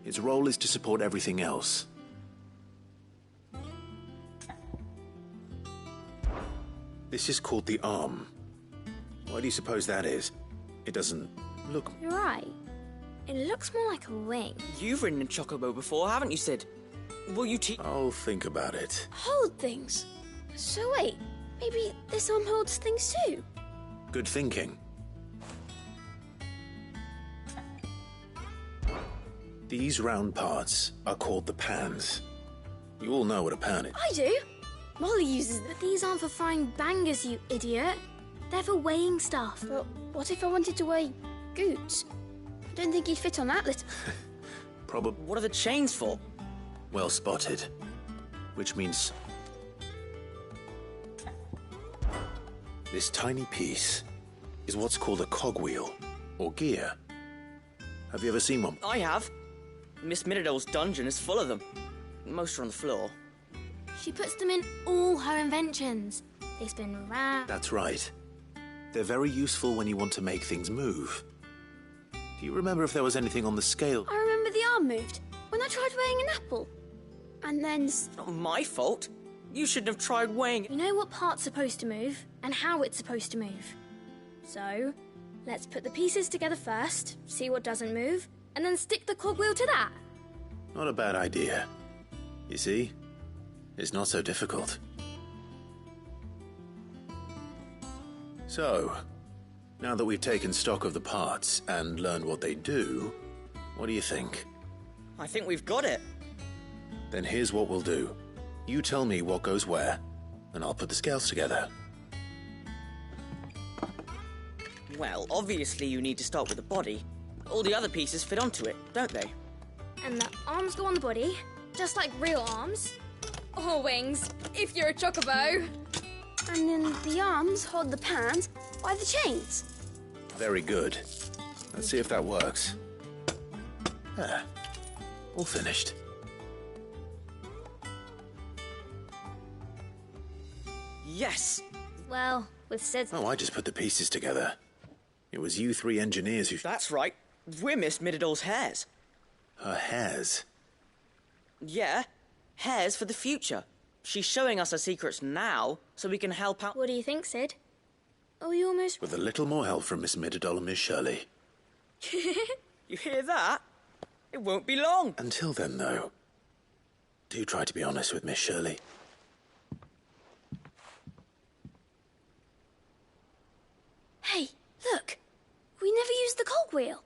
Its role is to support everything else. This is called the arm. Why do you suppose that is? It doesn't look... You're right. It looks more like a wing. You've ridden a chocobo before, haven't you, Sid? Will you teach... I'll think about it. Hold things. So wait, maybe this arm holds things too? Good thinking. These round parts are called the pans. You all know what a pan is. I do. Molly uses them. But these aren't for frying bangers, you idiot. They're for weighing stuff. But what if I wanted to weigh goods? I don't think he'd fit on that little... Probably. What are the chains for? Well spotted. Which means... This tiny piece is what's called a cogwheel, or gear. Have you ever seen one? I have. Miss Mididol's dungeon is full of them. Most are on the floor. She puts them in all her inventions. They spin round. That's right. They're very useful when you want to make things move. Do you remember if there was anything on the scale? I remember the arm moved when I tried weighing an apple. And then... Not my fault. You shouldn't have tried weighing... You know what part's supposed to move and how it's supposed to move. So, let's put the pieces together first, see what doesn't move, and then stick the cogwheel to that. Not a bad idea. You see? It's not so difficult. So, now that we've taken stock of the parts and learned what they do, what do you think? I think we've got it. Then here's what we'll do. You tell me what goes where, and I'll put the scales together. Well, obviously you need to start with the body. All the other pieces fit onto it, don't they? And the arms go on the body, just like real arms. Or wings, if you're a chocobo. And then the arms hold the pans by the chains. Very good. Let's see if that works. Ah, all finished. Yes! Well, with Sid's... Oh, I just put the pieces together. It was you three engineers who... That's right. We're Miss Mididol's hairs. Her hairs? Yeah. Hairs for the future. She's showing us her secrets now, so we can help out... What do you think, Sid? Oh, you almost... With a little more help from Miss Mididol and Miss Shirley. You hear that? It won't be long. Until then, though, do try to be honest with Miss Shirley. Hey, look! We never used the cogwheel.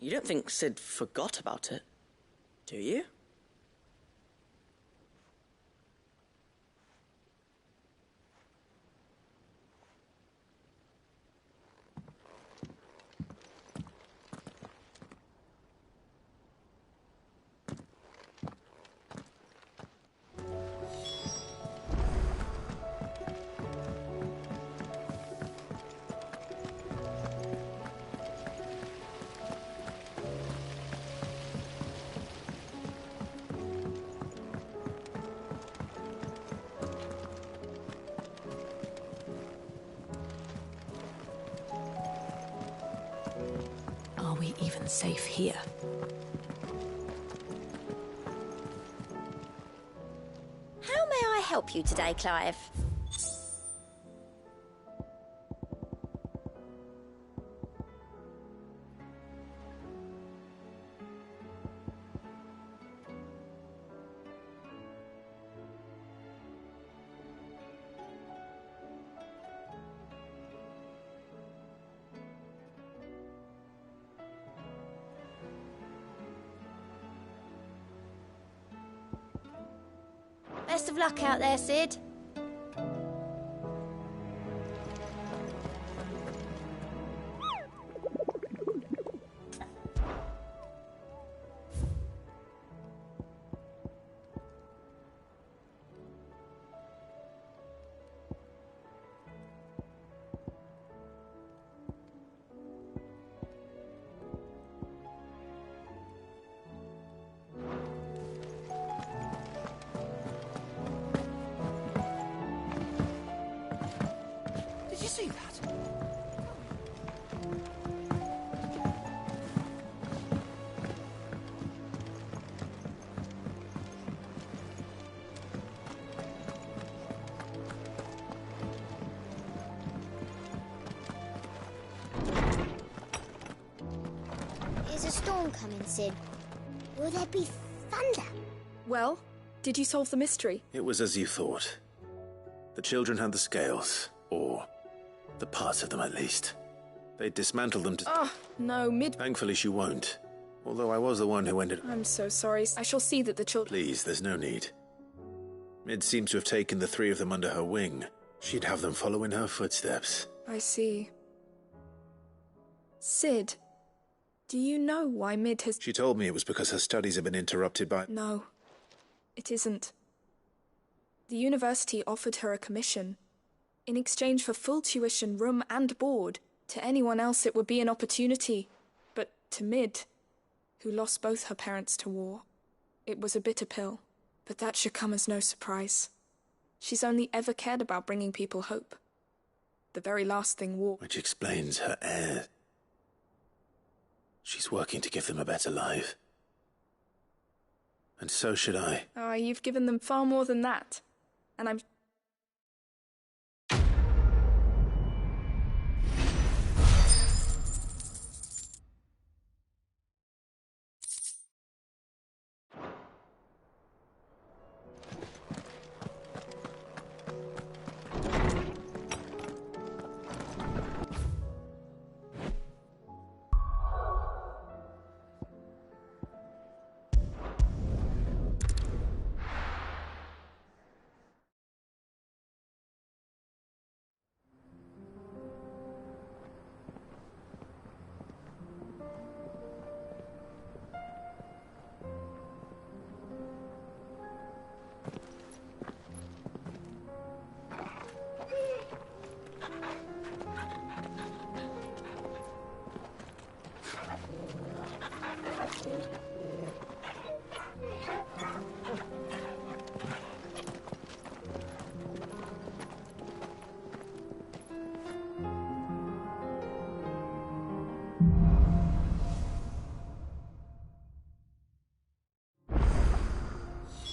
You don't think Sid forgot about it, do you? we even safe here? How may I help you today, Clive? Best of luck out there, Sid. Did you see that? Is a storm coming, Sid? Will there be thunder? Well, did you solve the mystery? It was as you thought. The children had the scales, or the parts of them at least. They dismantled them to... Oh, no, Thankfully she won't. Although I was the one who ended... I'm so sorry. I shall see that the children... Please, there's no need. Mid seems to have taken the three of them under her wing. She'd have them follow in her footsteps. I see. Sid, do you know why Mid has... She told me it was because her studies had been interrupted by... No, it isn't. The university offered her a commission. In exchange for full tuition, room and board. To anyone else it would be an opportunity. But to Mid, who lost both her parents to war, it was a bitter pill. But that should come as no surprise. She's only ever cared about bringing people hope. The very last thing war... Which explains her heir. She's working to give them a better life. And so should I. Oh, you've given them far more than that. And I'm...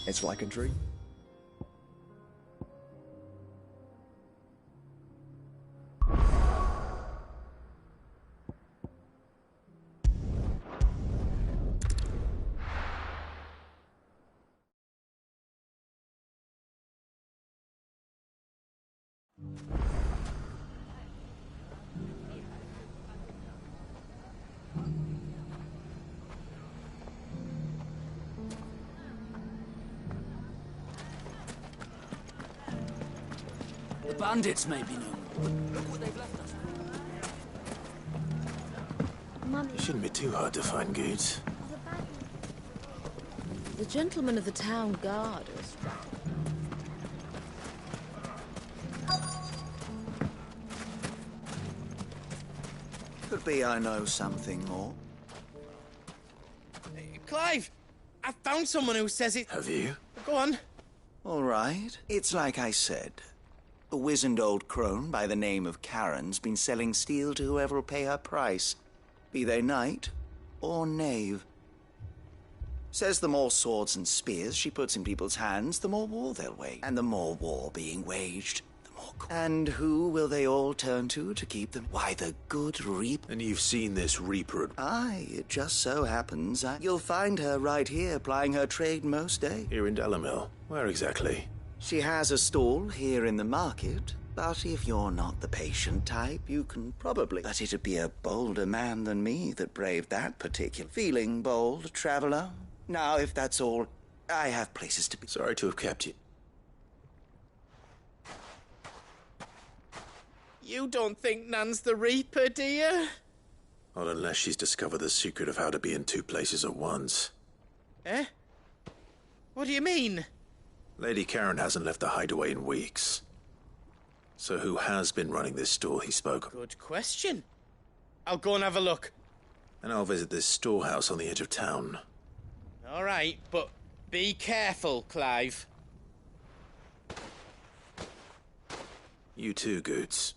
It's like a dream. The bandits may be known, but look what they've left us. It shouldn't be too hard to find goods. The gentleman of the town guard is... Could be I know something more. Clive! I found someone who says it... Have you? Go on. All right. It's like I said. A wizened old crone by the name of Karen's been selling steel to whoever will pay her price. Be they knight or knave. Says the more swords and spears she puts in people's hands, the more war they'll wage. And the more war being waged, the more... And who will they all turn to keep them? Why, the good Reaper. And you've seen this Reaper? Aye, it just so happens. You'll find her right here, plying her trade most days. Here in Delamil? Where exactly? She has a stall here in the market. But if you're not the patient type, you can probably... But it'd be a bolder man than me that braved that particular... Feeling bold, traveller? Now, if that's all, I have places to be. Sorry to have kept you. You don't think Nan's the Reaper, do you? Not unless she's discovered the secret of how to be in two places at once. Eh? What do you mean? Lady Karen hasn't left the hideaway in weeks. So who has been running this stall he spoke of? Good question. I'll go and have a look. And I'll visit this storehouse on the edge of town. All right, but be careful, Clive. You too, Goods.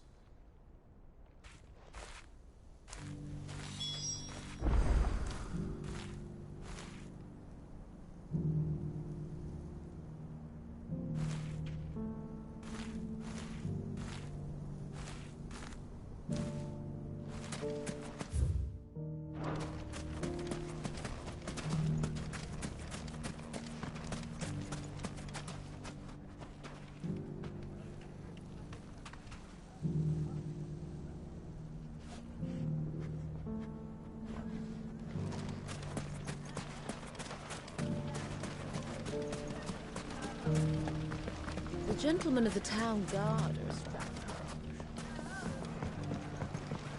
The gentleman of the town guard.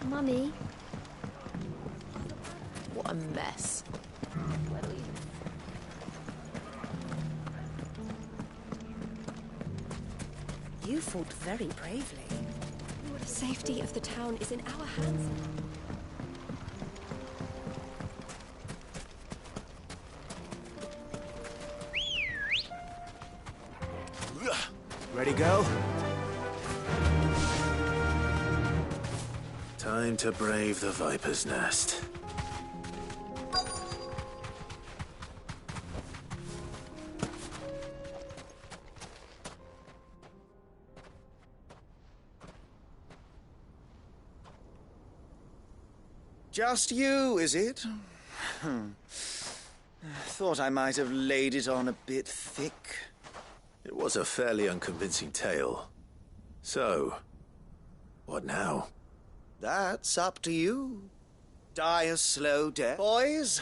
Mummy. What a mess. You fought very bravely. The safety of the town is in our hands. Ready, go? Time to brave the Viper's Nest. Just you, is it? Thought I might have laid it on a bit thick. It was a fairly unconvincing tale. So, what now? That's up to you. Die a slow death. Boys,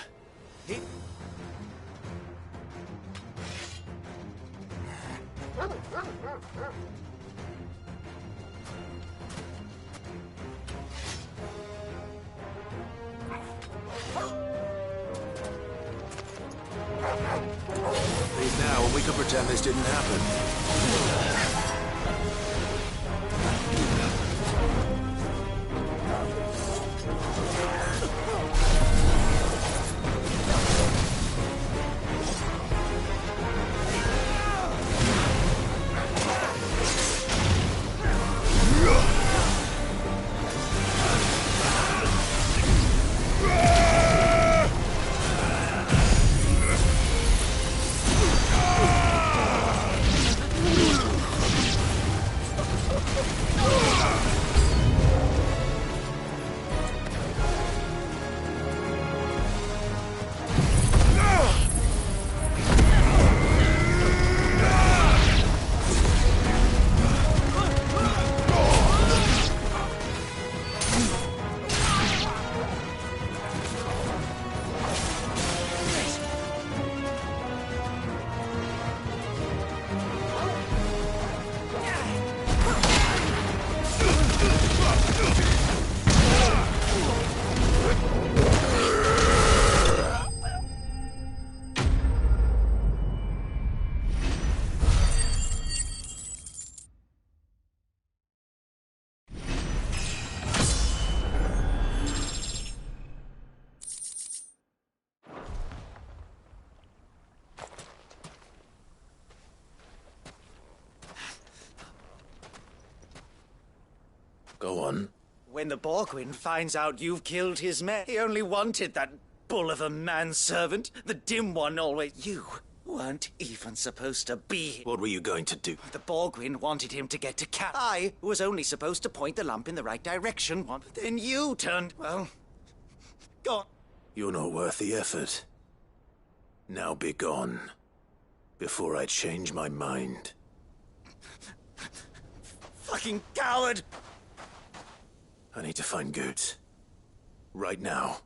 Leave now and we can pretend this didn't happen. Go on. when the Borgwyn finds out you've killed his men, he only wanted that bull of a manservant. The dim one always... You weren't even supposed to be here. What were you going to do? The Borgwyn wanted him to get to Cat. I was only supposed to point the lamp in the right direction. But then you turned... Well... God. You're not worth the effort. Now be gone. Before I change my mind. Fucking coward! I need to find Goods. Right now.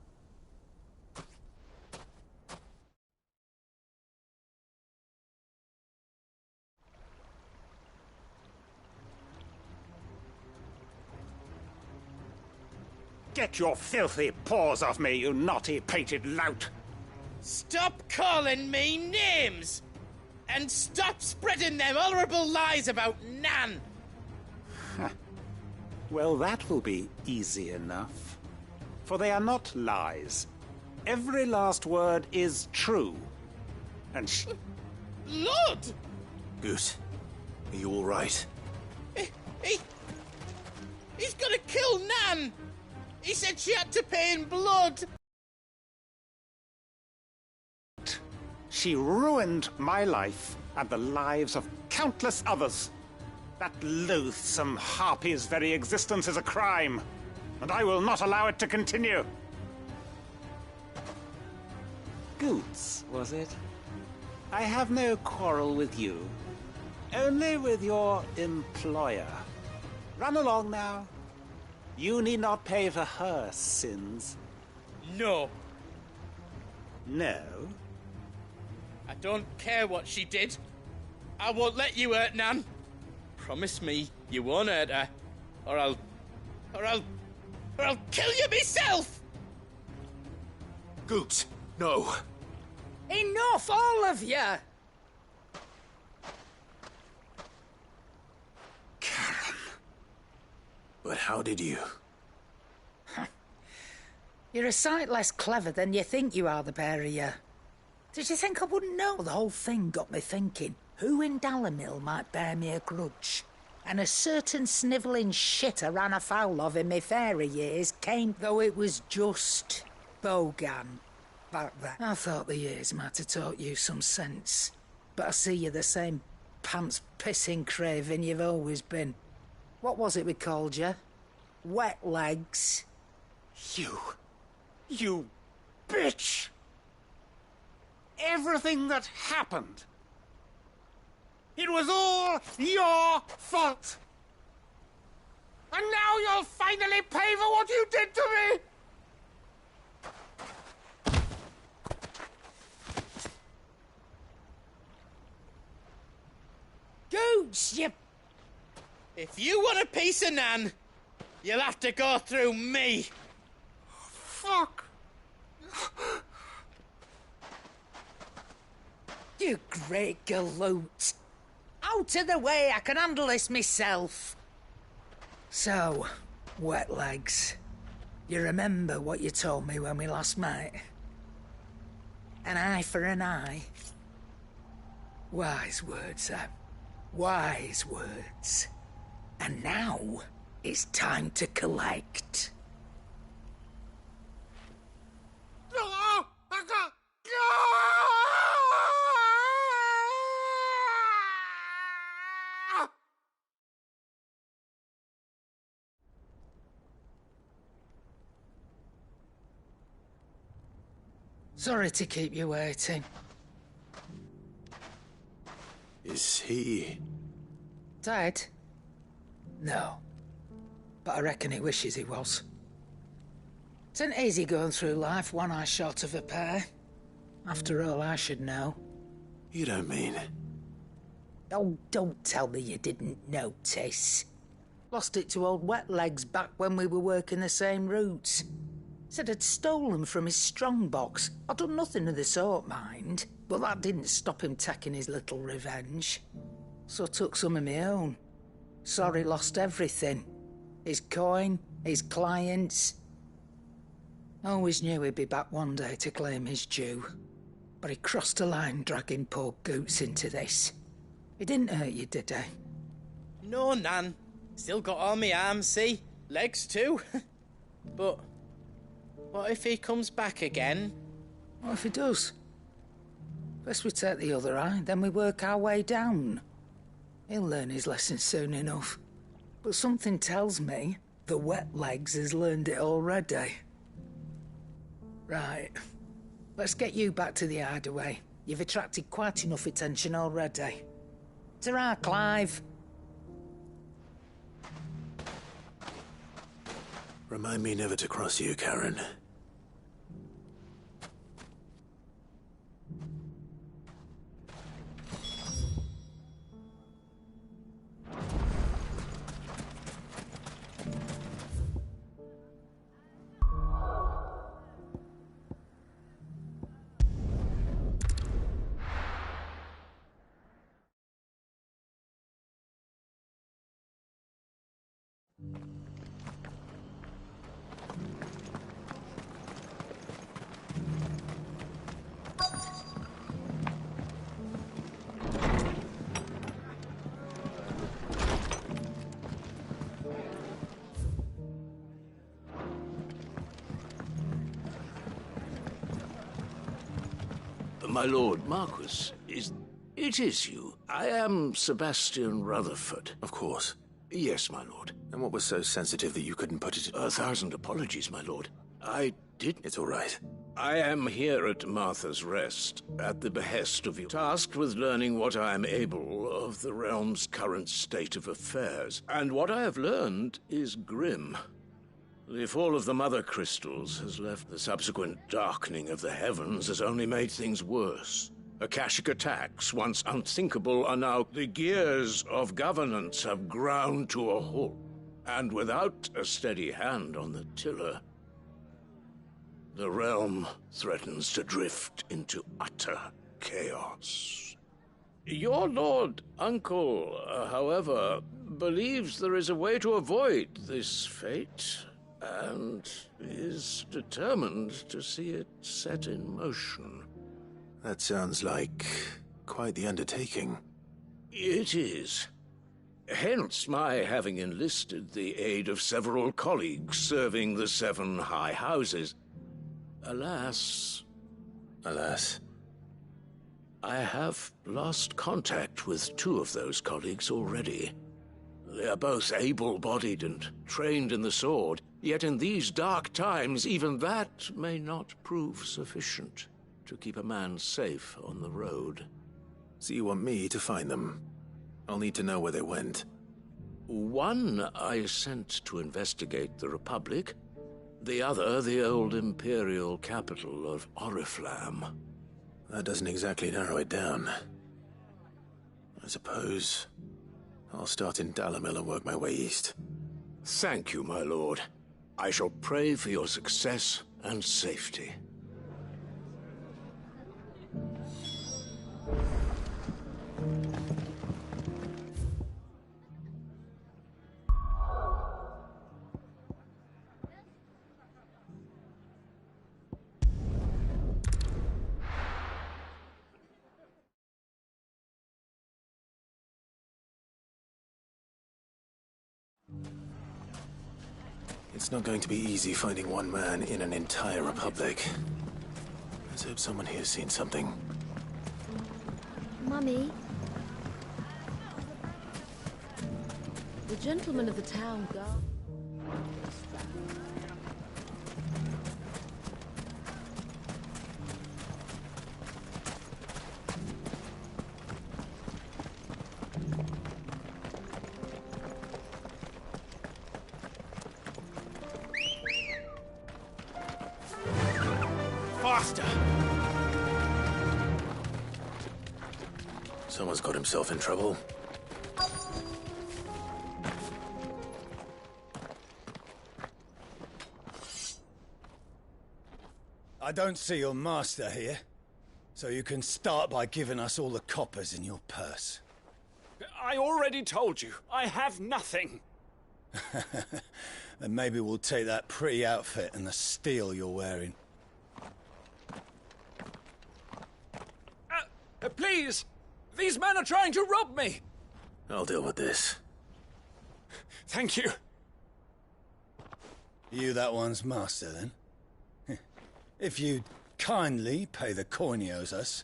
Get your filthy paws off me, you naughty-pated lout! Stop calling me names! And stop spreading them horrible lies about Nan! Well, that will be easy enough. For they are not lies. Every last word is true. And Lord! Goose, are you all right? He's gonna kill Nan! He said she had to pay in blood! she ruined my life and the lives of countless others. That loathsome harpy's very existence is a crime, and I will not allow it to continue. Goods, was it? I have no quarrel with you, only with your employer. Run along now. You need not pay for her sins. No. No? I don't care what she did. I won't let you hurt Nan. Promise me you won't hurt her, or I'll kill you myself! Goots, no. Enough, all of you! Karen. But how did you? You're a sight less clever than you think you are, the pair of you. Did you think I wouldn't know? The whole thing got me thinking. Who in Dalamil might bear me a grudge? And a certain snivelling shit I ran afoul of in my fairy years came, though it was just Bogan back then. I thought the years might have taught you some sense. But I see you're the same pants-pissing craven you've always been. What was it we called you? Wet legs? You bitch! Everything that happened, it was all your fault! And now you'll finally pay for what you did to me! Gooch, you... If you want a piece of Nan, you'll have to go through me. Fuck! You great galoot. Out of the way, I can handle this myself. So, wet legs, you remember what you told me when we last met? An eye for an eye. Wise words, Sam. Wise words. And now, it's time to collect. Sorry to keep you waiting. Is he... Dead? No. But I reckon he wishes he was. It isn't easy going through life one eye short of a pair. After all, I should know. You don't mean... Oh, don't tell me you didn't notice. Lost it to old Wet Legs back when we were working the same routes. Said I'd stolen from his strongbox. I'd done nothing of the sort, mind. But that didn't stop him taking his little revenge. So I took some of my own. Sorry, lost everything. His coin, his clients. Always knew he'd be back one day to claim his due. But he crossed a line dragging poor Goots into this. He didn't hurt you, did he? No, Nan. Still got all my arms, see? Legs too. But what if he comes back again? What if he does? First we take the other eye, then we work our way down. He'll learn his lesson soon enough. But something tells me the wet legs has learned it already. Right. Let's get you back to the hideaway. You've attracted quite enough attention already. Ta-ra, Clive. Remind me never to cross you, Karen. My lord Marquis, it is you. I am Sebastian Rutherford. Of course. Yes, my lord. And what was so sensitive that you couldn't put it... 1,000 apologies, my lord. I did... It's all right. I am here at Martha's Rest, at the behest of you, tasked with learning what I am able of the realm's current state of affairs. And what I have learned is grim. The fall of the Mother Crystals has left the subsequent darkening of the heavens has only made things worse. Akashic attacks, once unthinkable, are now... The gears of governance have ground to a halt. And without a steady hand on the tiller, the realm threatens to drift into utter chaos. Your Lord Uncle, however, believes there is a way to avoid this fate, and is determined to see it set in motion. That sounds like quite the undertaking. It is. Hence my having enlisted the aid of several colleagues serving the 7 high houses. Alas, I have lost contact with 2 of those colleagues already. They are both able-bodied and trained in the sword, yet in these dark times even that may not prove sufficient to keep a man safe on the road. So you want me to find them? I'll need to know where they went. One I sent to investigate the Republic, the other the old Imperial capital of Oriflamme. That doesn't exactly narrow it down. I suppose I'll start in Dalamil and work my way east. Thank you, my lord. I shall pray for your success and safety. It's not going to be easy finding one man in an entire republic. Let's hope someone here's seen something. Mummy? The gentleman of the town guard. Faster! Someone's got himself in trouble. I don't see your master here, so you can start by giving us all the coppers in your purse. I already told you, I have nothing. Then maybe we'll take that pretty outfit and the steel you're wearing. Please! These men are trying to rob me! I'll deal with this. Thank you. You that one's master, then? If you'd kindly pay the coin he owes us,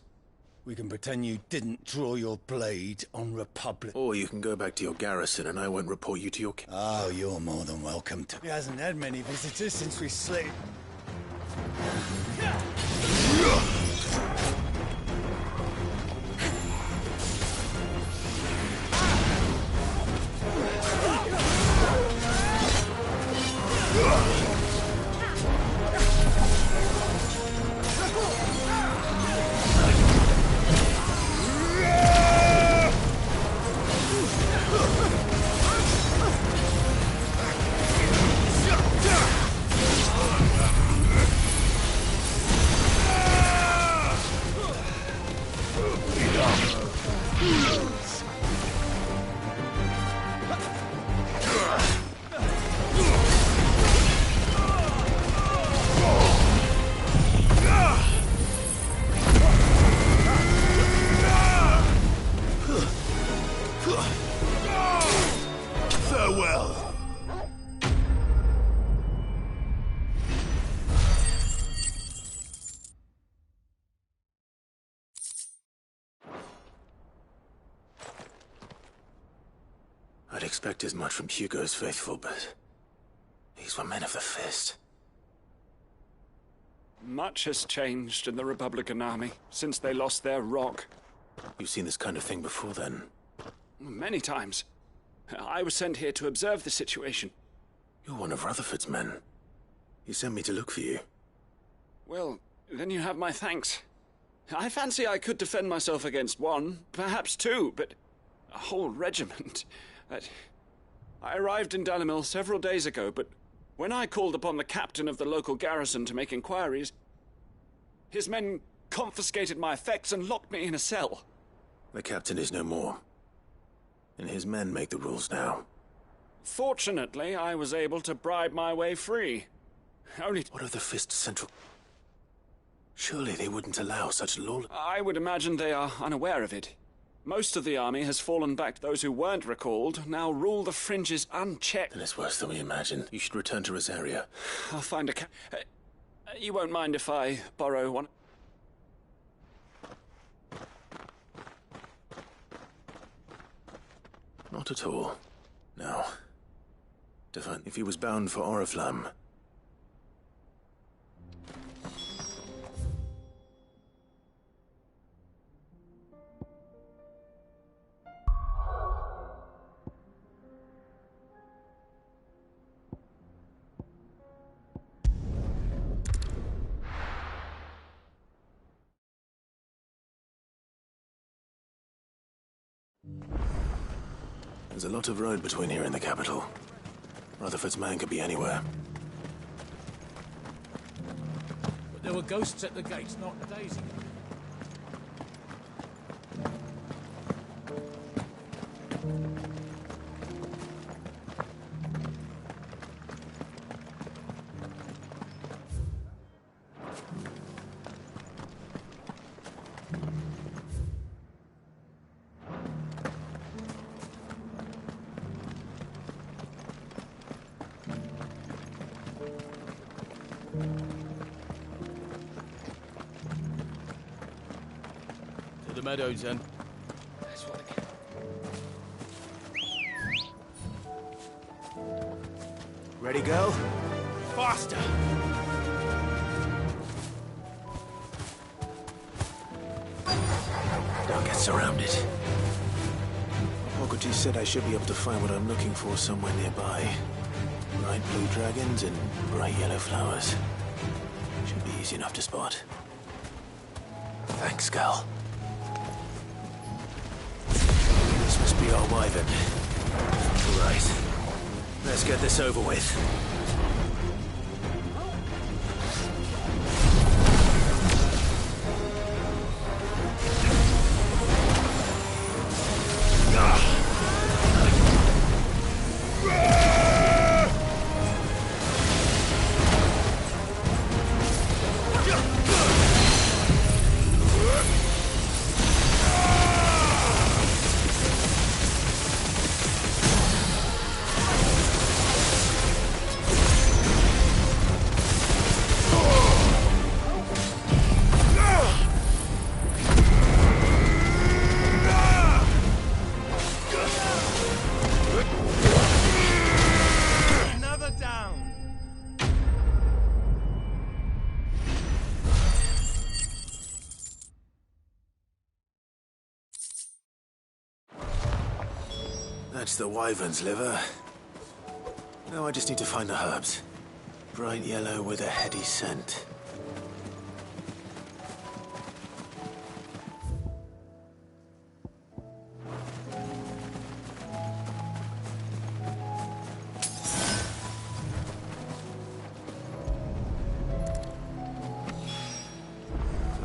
we can pretend you didn't draw your blade on Republic. Or you can go back to your garrison and I won't report you to your... Oh, you're more than welcome to. He hasn't had many visitors since we slit... Farewell. I'd expect as much from Hugo's faithful, but these were men of the fist. Much has changed in the Republican army since they lost their rock. You've seen this kind of thing before, then? Many times. I was sent here to observe the situation. You're one of Rutherford's men. He sent me to look for you. Well, then you have my thanks. I fancy I could defend myself against one, perhaps two, but a whole regiment. I arrived in Dalimil several days ago, but when I called upon the captain of the local garrison to make inquiries, his men confiscated my effects and locked me in a cell. The captain is no more, and his men make the rules now. Fortunately, I was able to bribe my way free. Only... What of the Fist Central? Surely they wouldn't allow such lawless... I would imagine they are unaware of it. Most of the army has fallen back. Those who weren't recalled now rule the fringes unchecked. Then it's worse than we imagined. You should return to Rosaria. I'll find a you won't mind if I borrow one? Not at all. No. If he was bound for Oriflamme... There's a lot of road between here and the capital. Rutherford's man could be anywhere. But there were ghosts at the gates not days ago. To the meadows, then. That's what Ready, girl? Faster! Don't get surrounded. Hogwarty said I should be able to find what I'm looking for somewhere nearby. Bright blue dragons and bright yellow flowers. Should be easy enough to spot. Thanks, girl. This must be our wyvern. Right. Let's get this over with. That's the wyvern's liver. Now I just need to find the herbs. Bright yellow with a heady scent.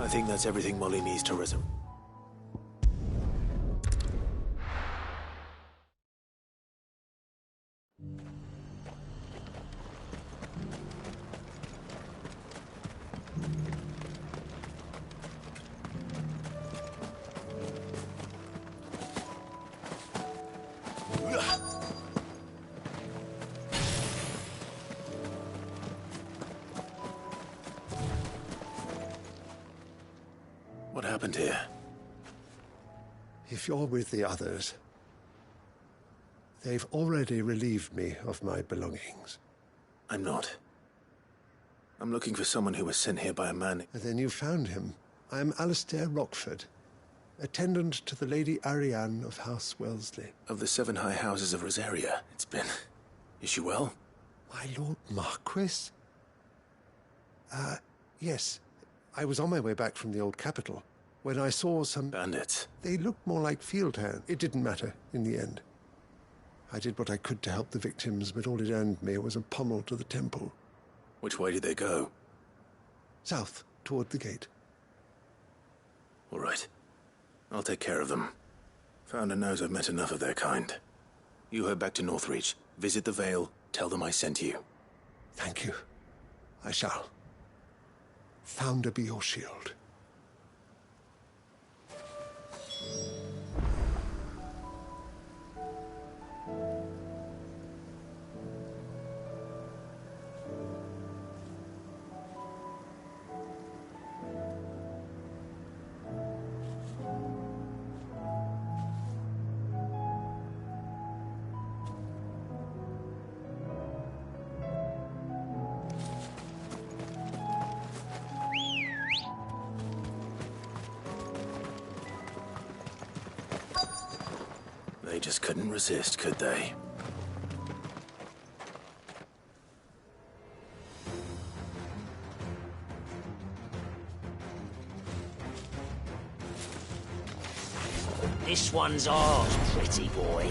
I think that's everything Molly needs to resume. What happened here? If you're with the others, they've already relieved me of my belongings. I'm not. I'm looking for someone who was sent here by a man. Then you found him. I am Alistair Rockford, attendant to the Lady Ariane of House Wellesley. Of the 7 high houses of Rosaria, it's been. Is she well? My Lord Marquis? Yes. I was on my way back from the old capital when I saw some bandits. They looked more like field hands. It didn't matter in the end. I did what I could to help the victims, but all it earned me was a pommel to the temple. Which way did they go? South, toward the gate. All right. I'll take care of them. Founder knows I've met enough of their kind. You head back to Northreach, visit the Vale, tell them I sent you. Thank you. I shall. Founder be your shield. They just couldn't resist, could they? This one's ours, pretty boy.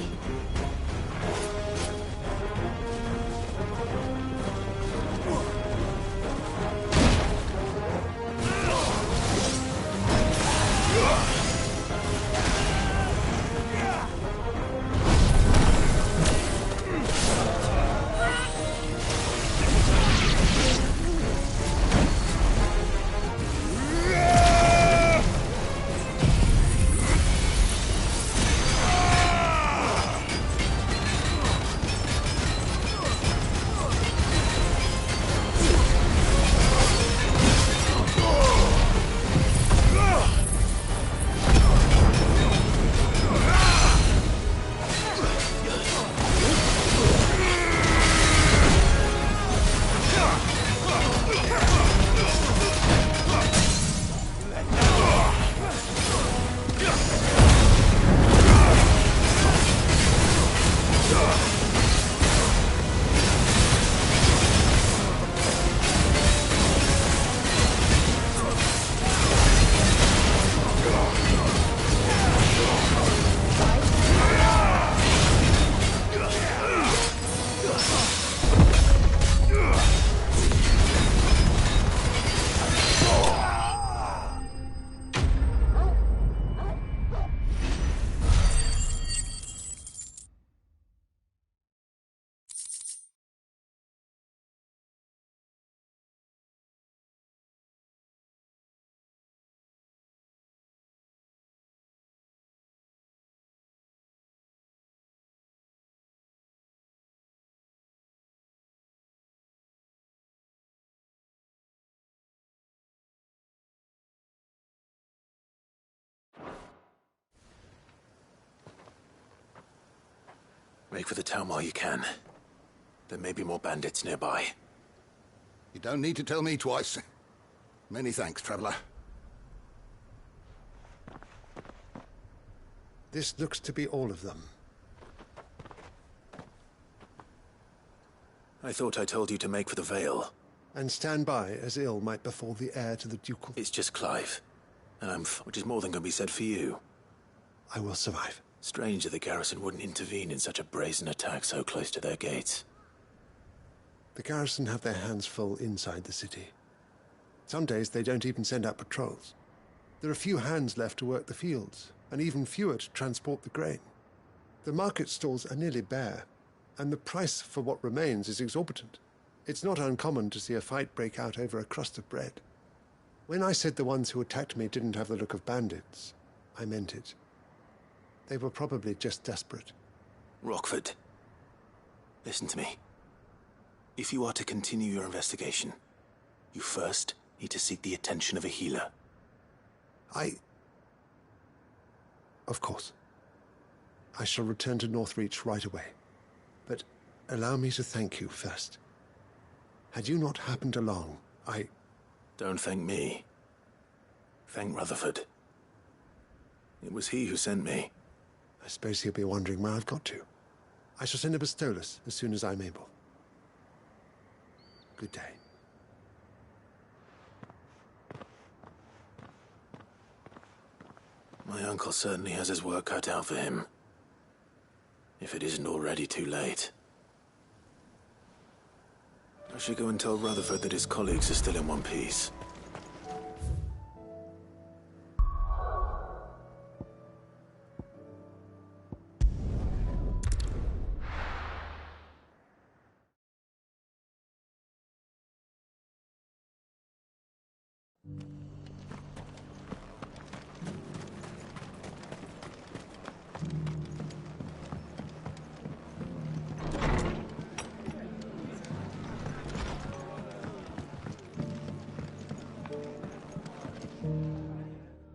Make for the town while you can. There may be more bandits nearby. You don't need to tell me twice. Many thanks, traveler. This looks to be all of them. I thought I told you to make for the Vale. And stand by as ill might befall the heir to the ducal... It's just Clive. And which is more than can be said for you. I will survive. Strange that the garrison wouldn't intervene in such a brazen attack so close to their gates. The garrison have their hands full inside the city. Some days they don't even send out patrols. There are few hands left to work the fields, and even fewer to transport the grain. The market stalls are nearly bare, and the price for what remains is exorbitant. It's not uncommon to see a fight break out over a crust of bread. When I said the ones who attacked me didn't have the look of bandits, I meant it. They were probably just desperate. Rockford, listen to me. If you are to continue your investigation, you first need to seek the attention of a healer. Of course. I shall return to Northreach right away. But allow me to thank you first. Had you not happened along, Don't thank me. Thank Rutherford. It was he who sent me. I suppose he'll be wondering where I've got to. I shall send a Bastolus as soon as I'm able. Good day. My uncle certainly has his work cut out for him. If it isn't already too late. I should go and tell Rutherford that his colleagues are still in one piece.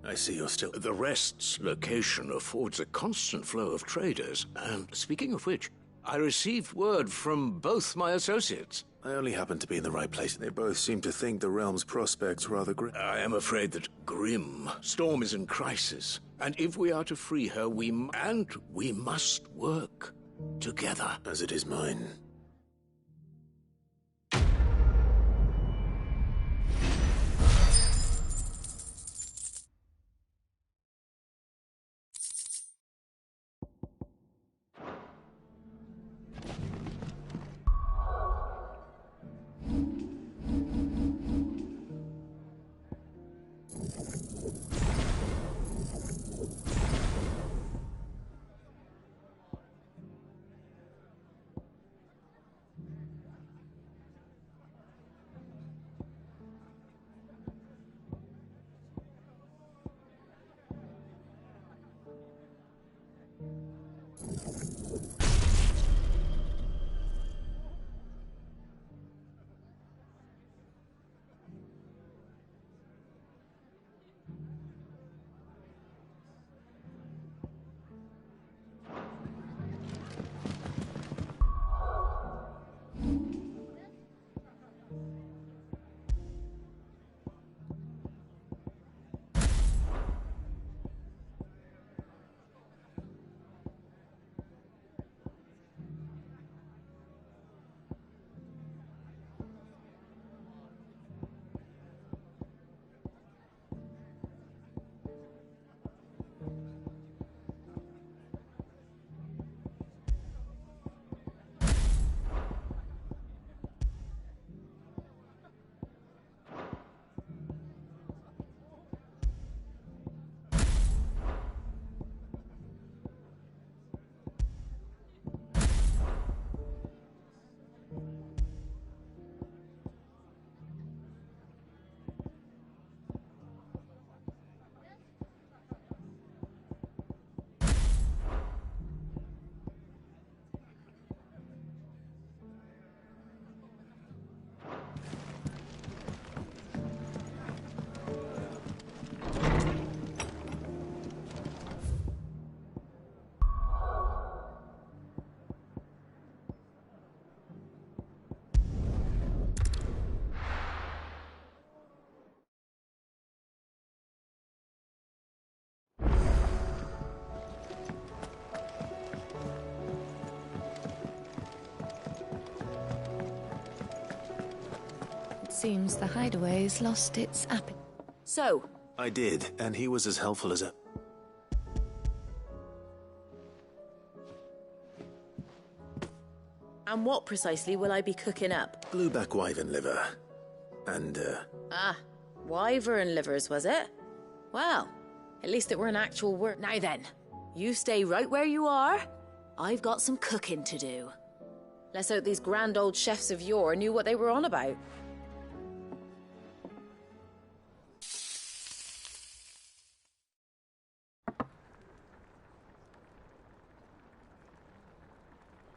I see you're still... The Rest's location affords a constant flow of traders, and speaking of which, I received word from both my associates. I only happen to be in the right place. They both seem to think the realm's prospects rather grim. I am afraid that grim. Storm is in crisis, and if we are to free her, we must work together. As it is mine. Seems the hideaway's lost its appetite. So? I did, and he was as helpful as a... And what precisely will I be cooking up? Blueback wyvern liver. And, Ah, wyvern livers, was it? Well, at least it were an actual word. Now then, you stay right where you are. I've got some cooking to do. Let's hope these grand old chefs of yore knew what they were on about.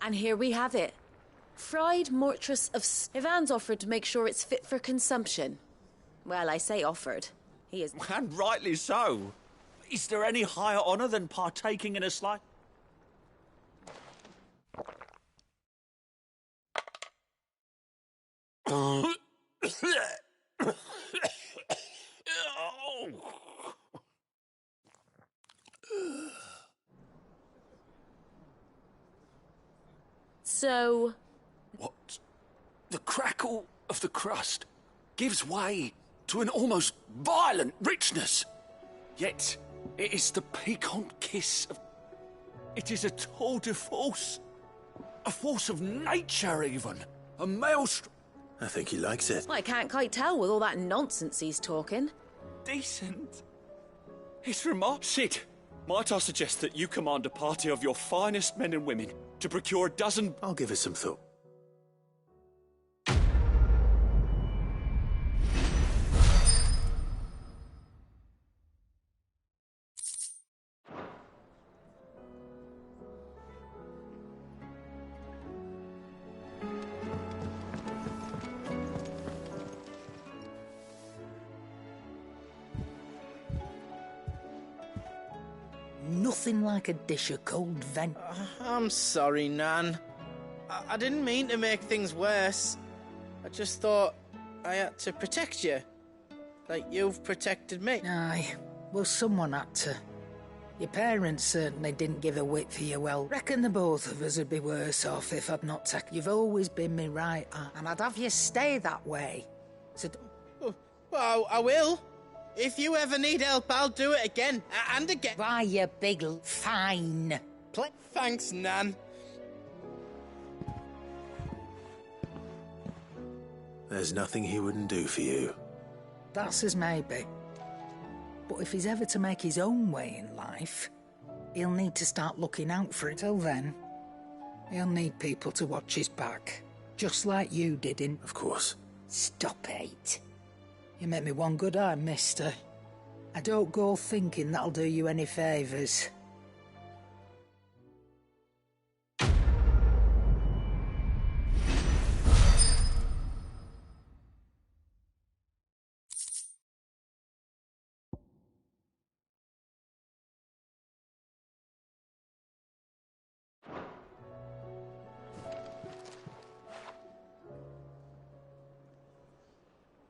And here we have it. Fried mortress of... Ivan's offered to make sure it's fit for consumption. Well, I say offered. He is... And rightly so. Is there any higher honour than partaking in a slice? So... What? The crackle of the crust gives way to an almost violent richness. Yet, it is the piquant kiss of... It is a tour de force. A force of nature, even. A maelstrom. I think he likes it. I can't quite tell with all that nonsense he's talking. Decent. It's remarkable. Sid, might I suggest that you command a party of your finest men and women to procure a dozen... I'll give it some thought. Nothing like a dish of cold vent. I'm sorry, Nan. I didn't mean to make things worse. I just thought I had to protect you. Like you've protected me. Aye, well, someone had to. Your parents certainly didn't give a whit for you. Well, reckon the both of us would be worse off if I'd not taken... You've always been me right, and I'd have you stay that way. So... Well, I will. If you ever need help, I'll do it again, and again. Why, you big fine. Thanks, Nan. There's nothing he wouldn't do for you. That's as maybe. But if he's ever to make his own way in life, he'll need to start looking out for it. Till then, he'll need people to watch his back. Just like you did in... Of course. Stop it. You make me one good eye, mister. I don't go thinking that'll do you any favours.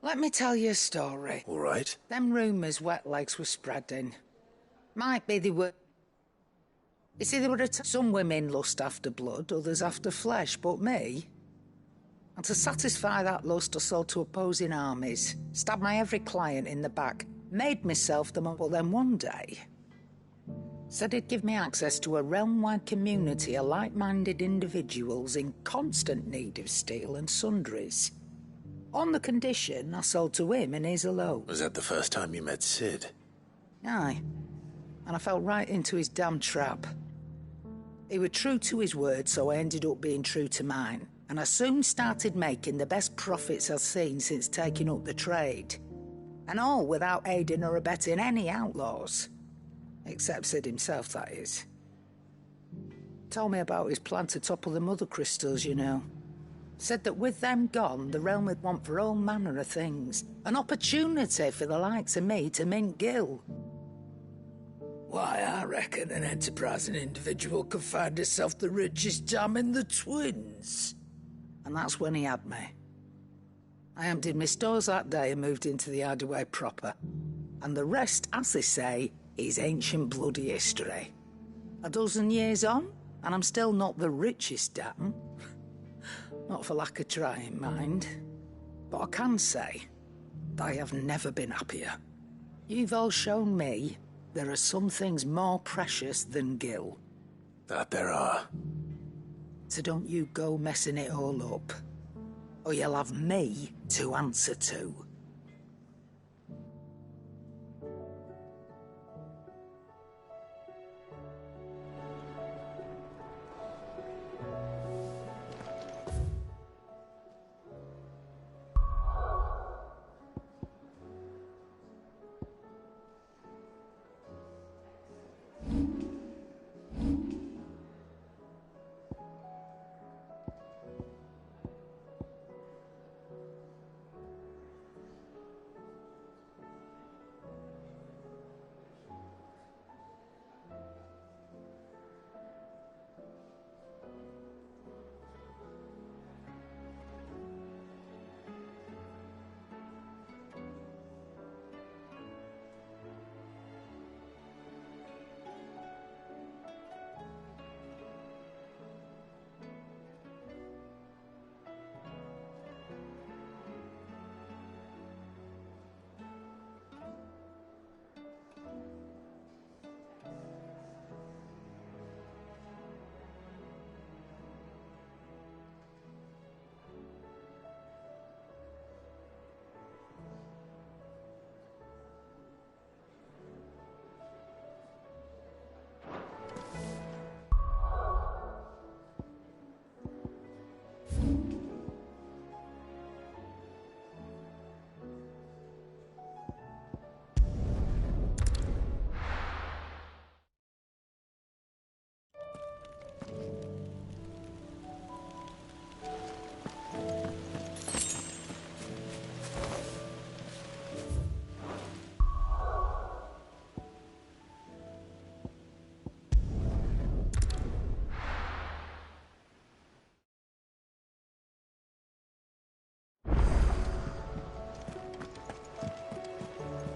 Let me tell you a story. All right. Them rumours wet legs were spreading. Might be they were... You see, there were some women lust after blood, others after flesh, but me... And to satisfy that lust, I sold to opposing armies, stabbed my every client in the back, made myself the but then one day... said he'd give me access to a realm-wide community of like-minded individuals in constant need of steel and sundries. On the condition I sold to him and his alone. Was that the first time you met Sid? Aye. And I fell right into his damn trap. He was true to his word, so I ended up being true to mine. And I soon started making the best profits I've seen since taking up the trade. And all without aiding or abetting any outlaws. Except Sid himself, that is. Told me about his plan to topple the mother crystals, you know. Said that with them gone, the realm would want for all manner of things. An opportunity for the likes of me to mint gill. Why, I reckon an enterprising individual could find herself the richest dam in the twins. And that's when he had me. I emptied my stores that day and moved into the hideaway proper. And the rest, as they say, is ancient bloody history. A dozen years on, and I'm still not the richest dam. Not for lack of trying, mind. But I can say that I have never been happier. You've all shown me there are some things more precious than Gil. That there are. So don't you go messing it all up, or you'll have me to answer to.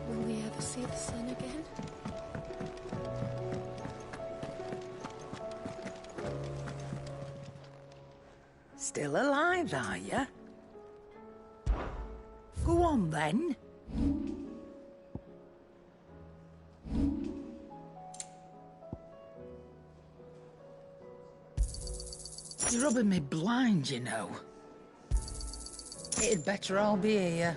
Will we ever see the sun again? Still alive, are you? Go on, then. You're rubbing me blind, you know. It'd better all be here.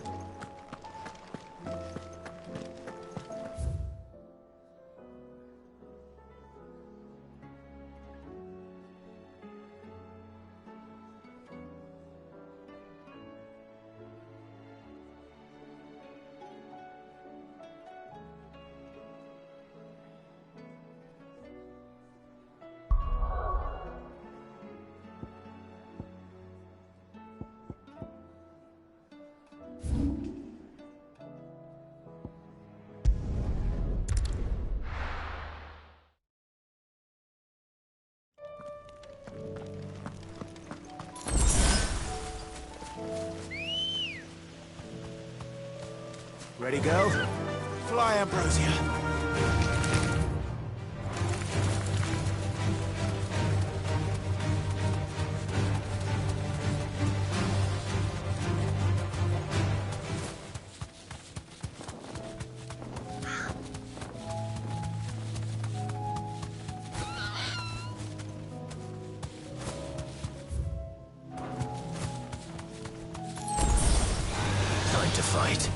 Ready, go? Fly, Ambrosia. Time to fight.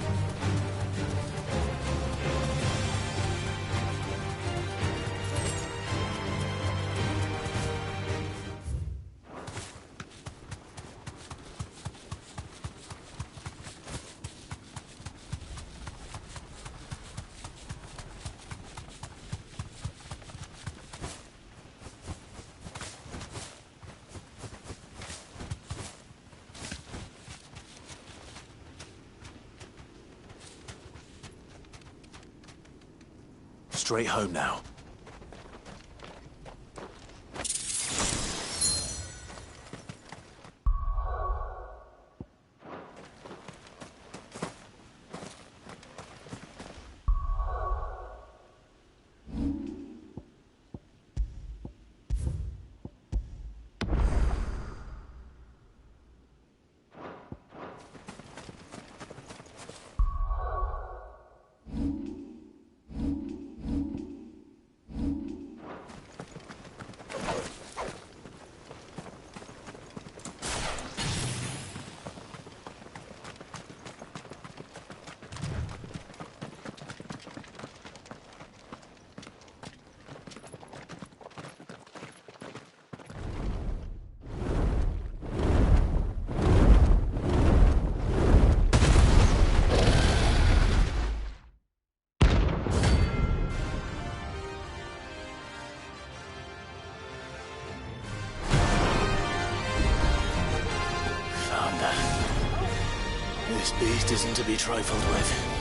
Straight home now. This beast isn't to be trifled with.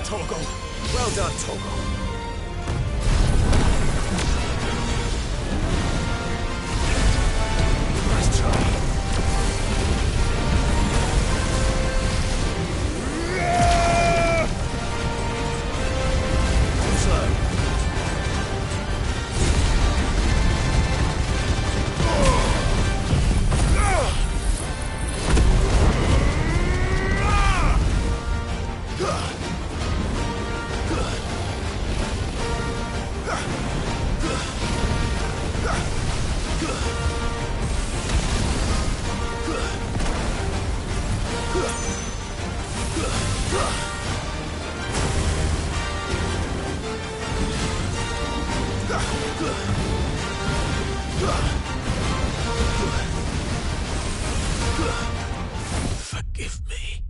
Torgal. Well done, Torgal. Nice try. Too slow. Forgive me.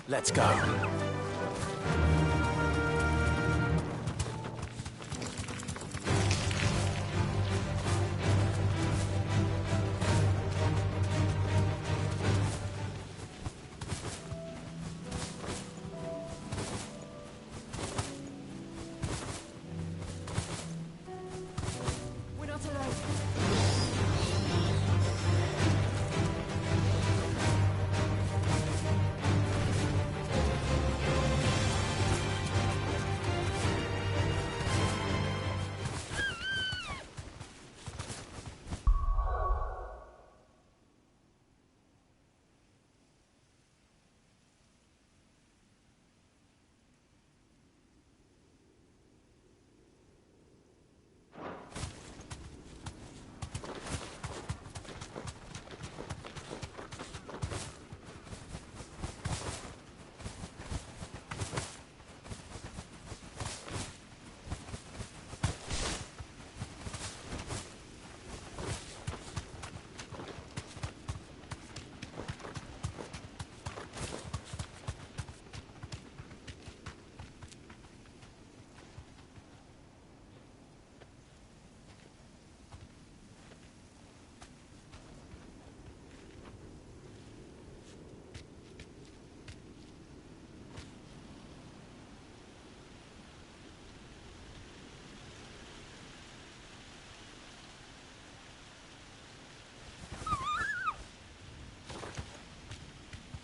Let's go. We're not alone.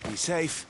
Be safe.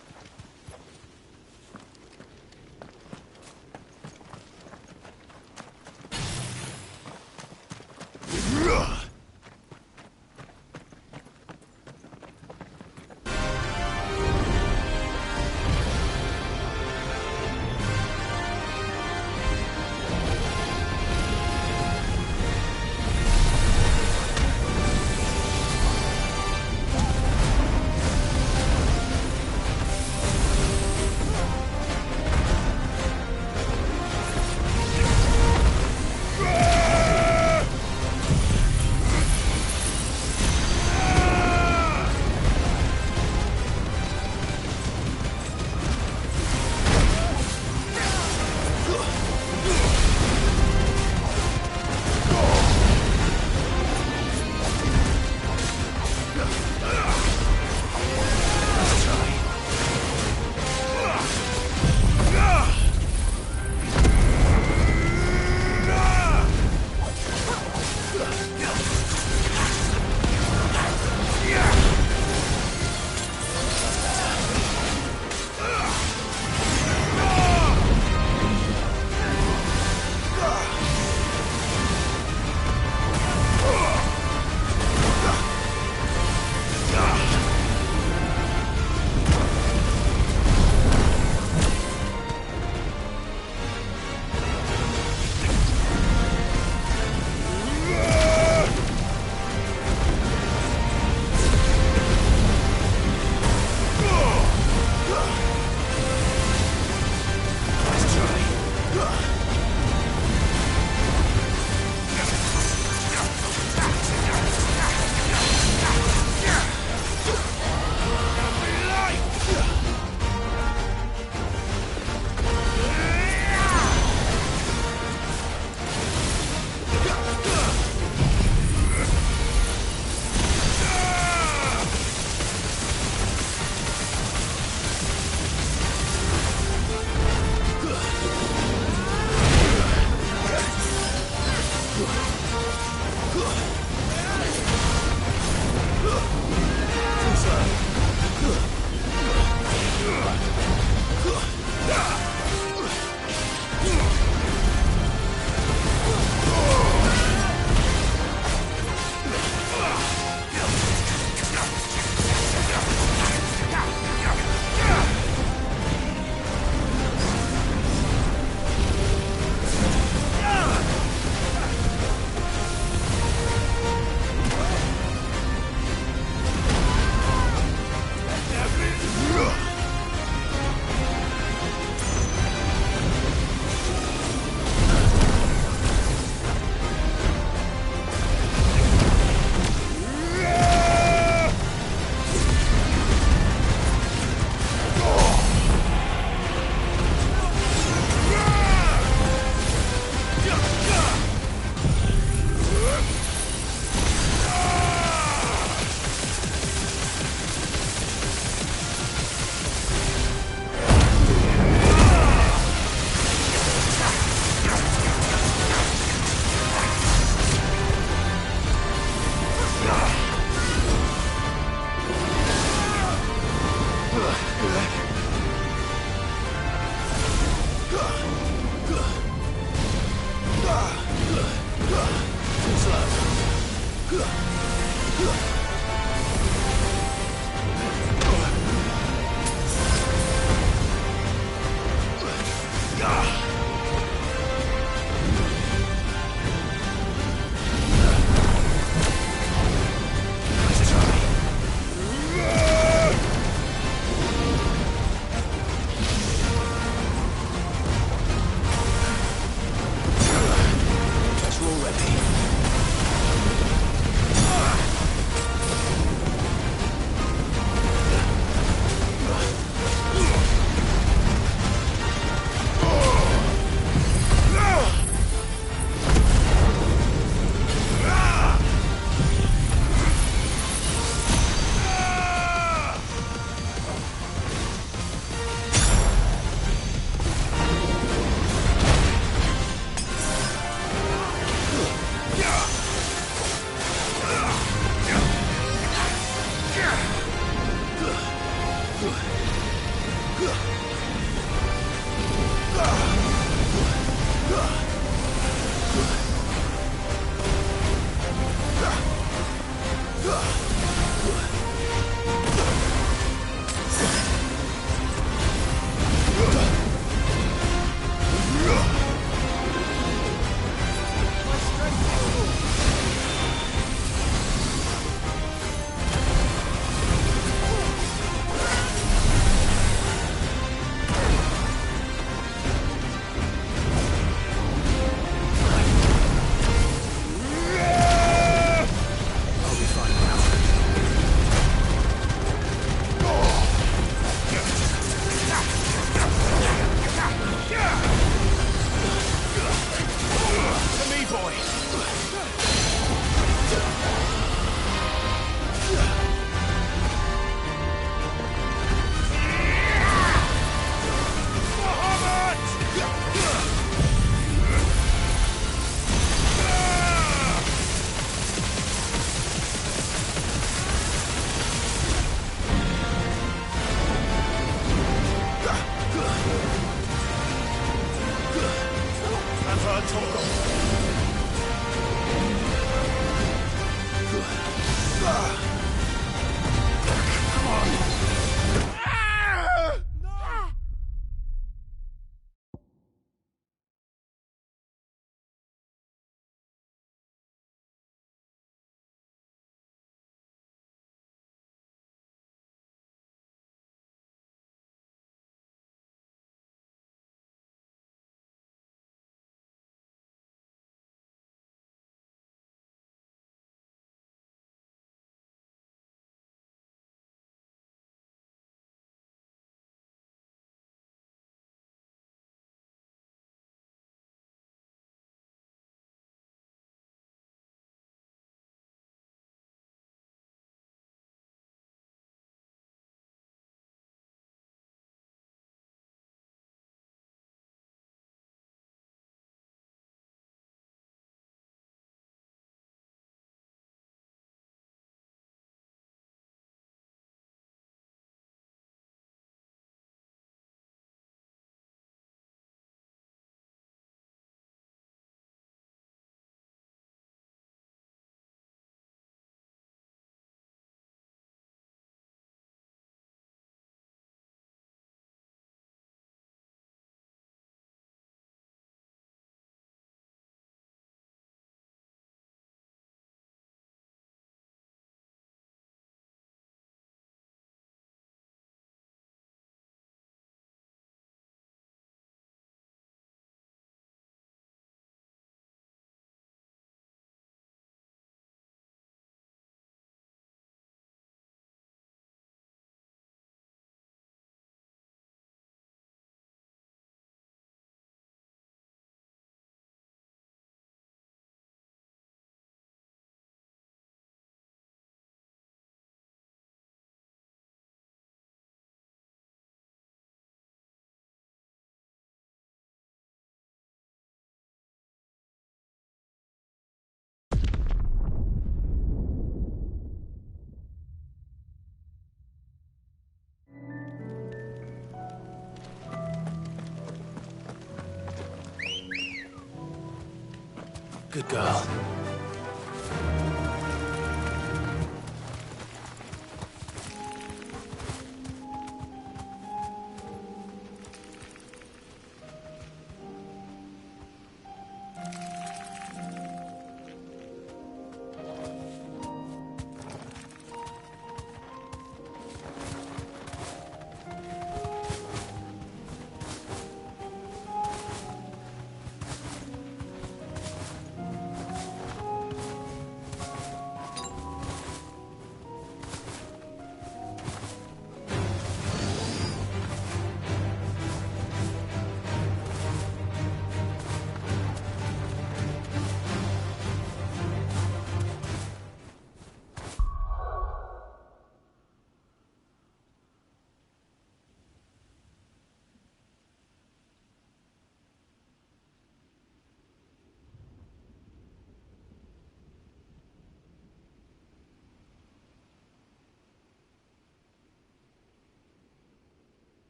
Good girl.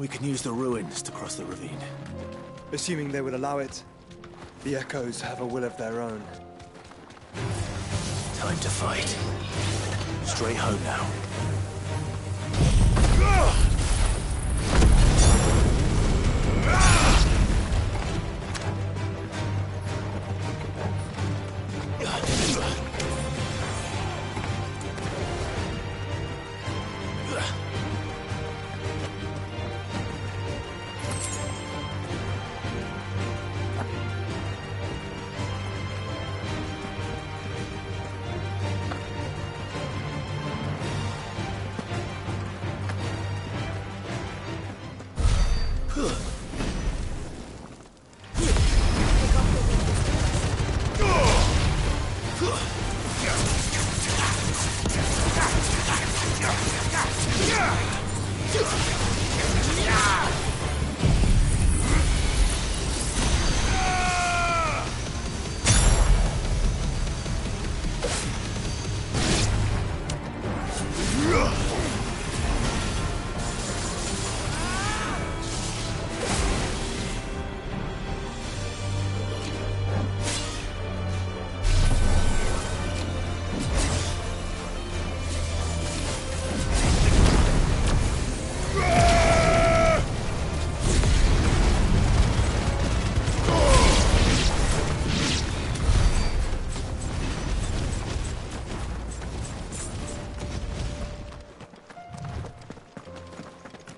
We can use the ruins to cross the ravine. Assuming they would allow it. The echoes have a will of their own. Time to fight. Straight home now.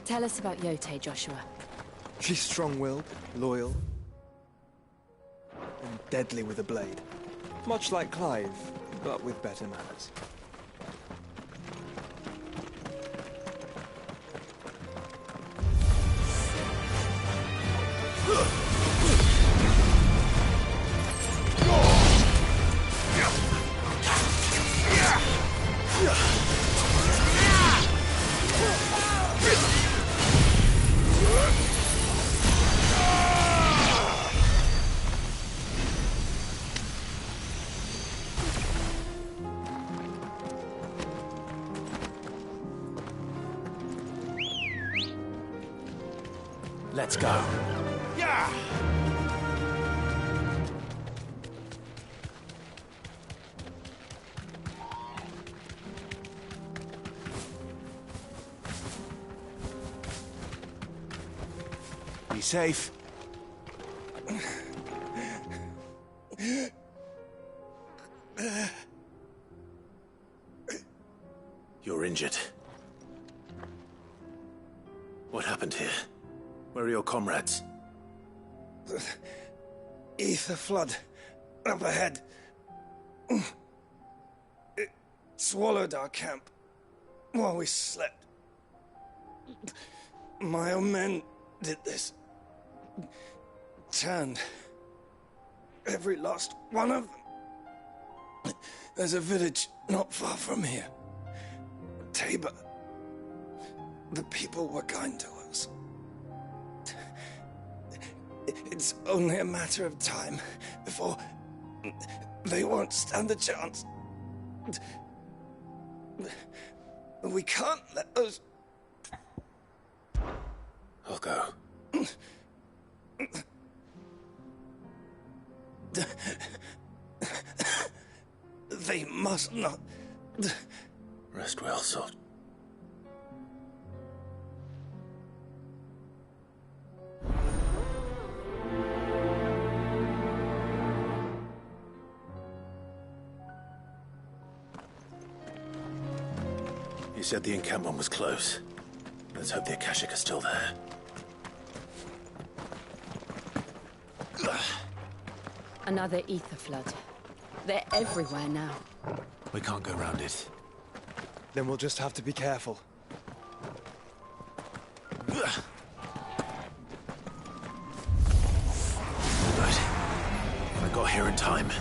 Tell us about Yote, Joshua. She's strong-willed, loyal, and deadly with a blade. Much like Clive, but with better manners. Let's go. Yeah! Be safe. You're injured. What happened here? Where are your comrades? Ether flood. Up ahead. It swallowed our camp while we slept. My own men did this. Turned every last one of them. There's a village not far from here. Tabor. The people were kind to us. It's only a matter of time before they won't stand a chance. We can't let those... I'll go. They must not... Rest well, Salt. You said the encampment was close. Let's hope the Akashic are still there. Another ether flood. They're everywhere now. We can't go round it. Then we'll just have to be careful. Right. I got here in time.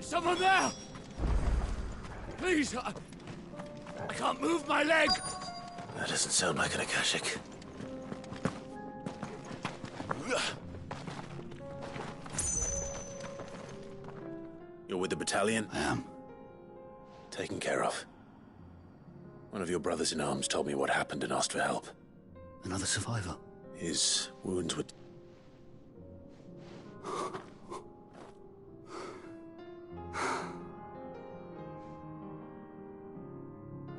Someone there! Please, I can't move my leg! That doesn't sound like an Akashic. You're with the battalion? I am. Taken care of. One of your brothers in arms told me what happened and asked for help. Another survivor? His wounds were...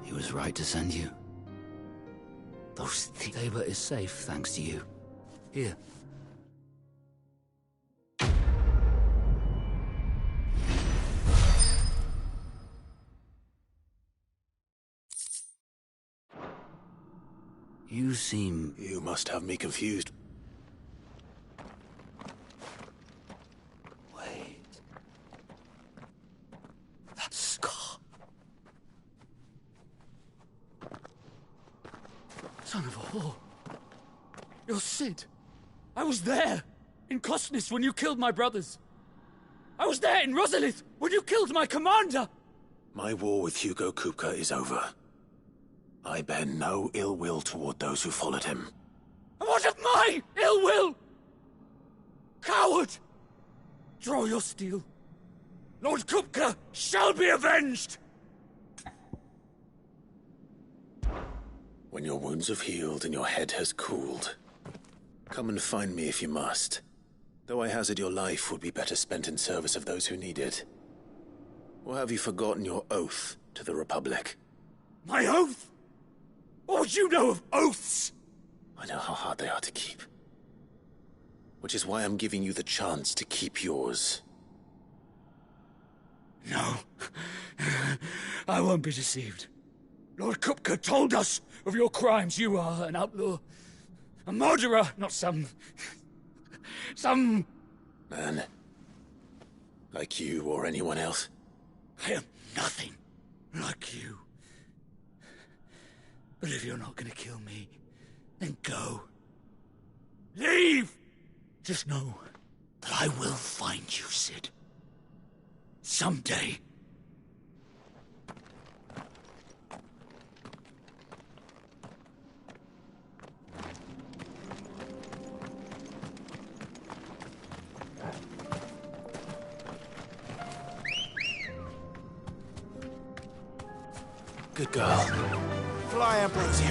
He was right to send you. Those things... Tabor is safe, thanks to you. Here. You seem... You must have me confused. Wait. That scar. Son of a whore. You're Sid. I was there, in Costness, when you killed my brothers. I was there in Rosalith, when you killed my commander! My war with Hugo Kupka is over. I bear no ill will toward those who followed him. And what of my ill will? Coward! Draw your steel. Lord Kupka shall be avenged! When your wounds have healed and your head has cooled, come and find me if you must. Though I hazard your life would be better spent in service of those who need it. Or have you forgotten your oath to the Republic? My oath? What would you know of oaths? I know how hard they are to keep. Which is why I'm giving you the chance to keep yours. No. I won't be deceived. Lord Kupka told us of your crimes. You are an outlaw. A murderer, not some Man. Like you or anyone else. I am nothing like you. But if you're not gonna kill me, then go. Leave! Just know that I will find you, Sid. Someday. Good girl. Fly, Ambrosia.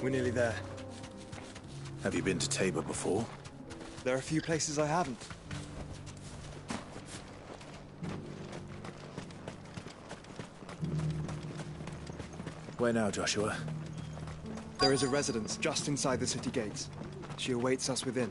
We're nearly there. Have you been to Tabor before? There are a few places I haven't. Where now, Joshua? There is a residence just inside the city gates. She awaits us within.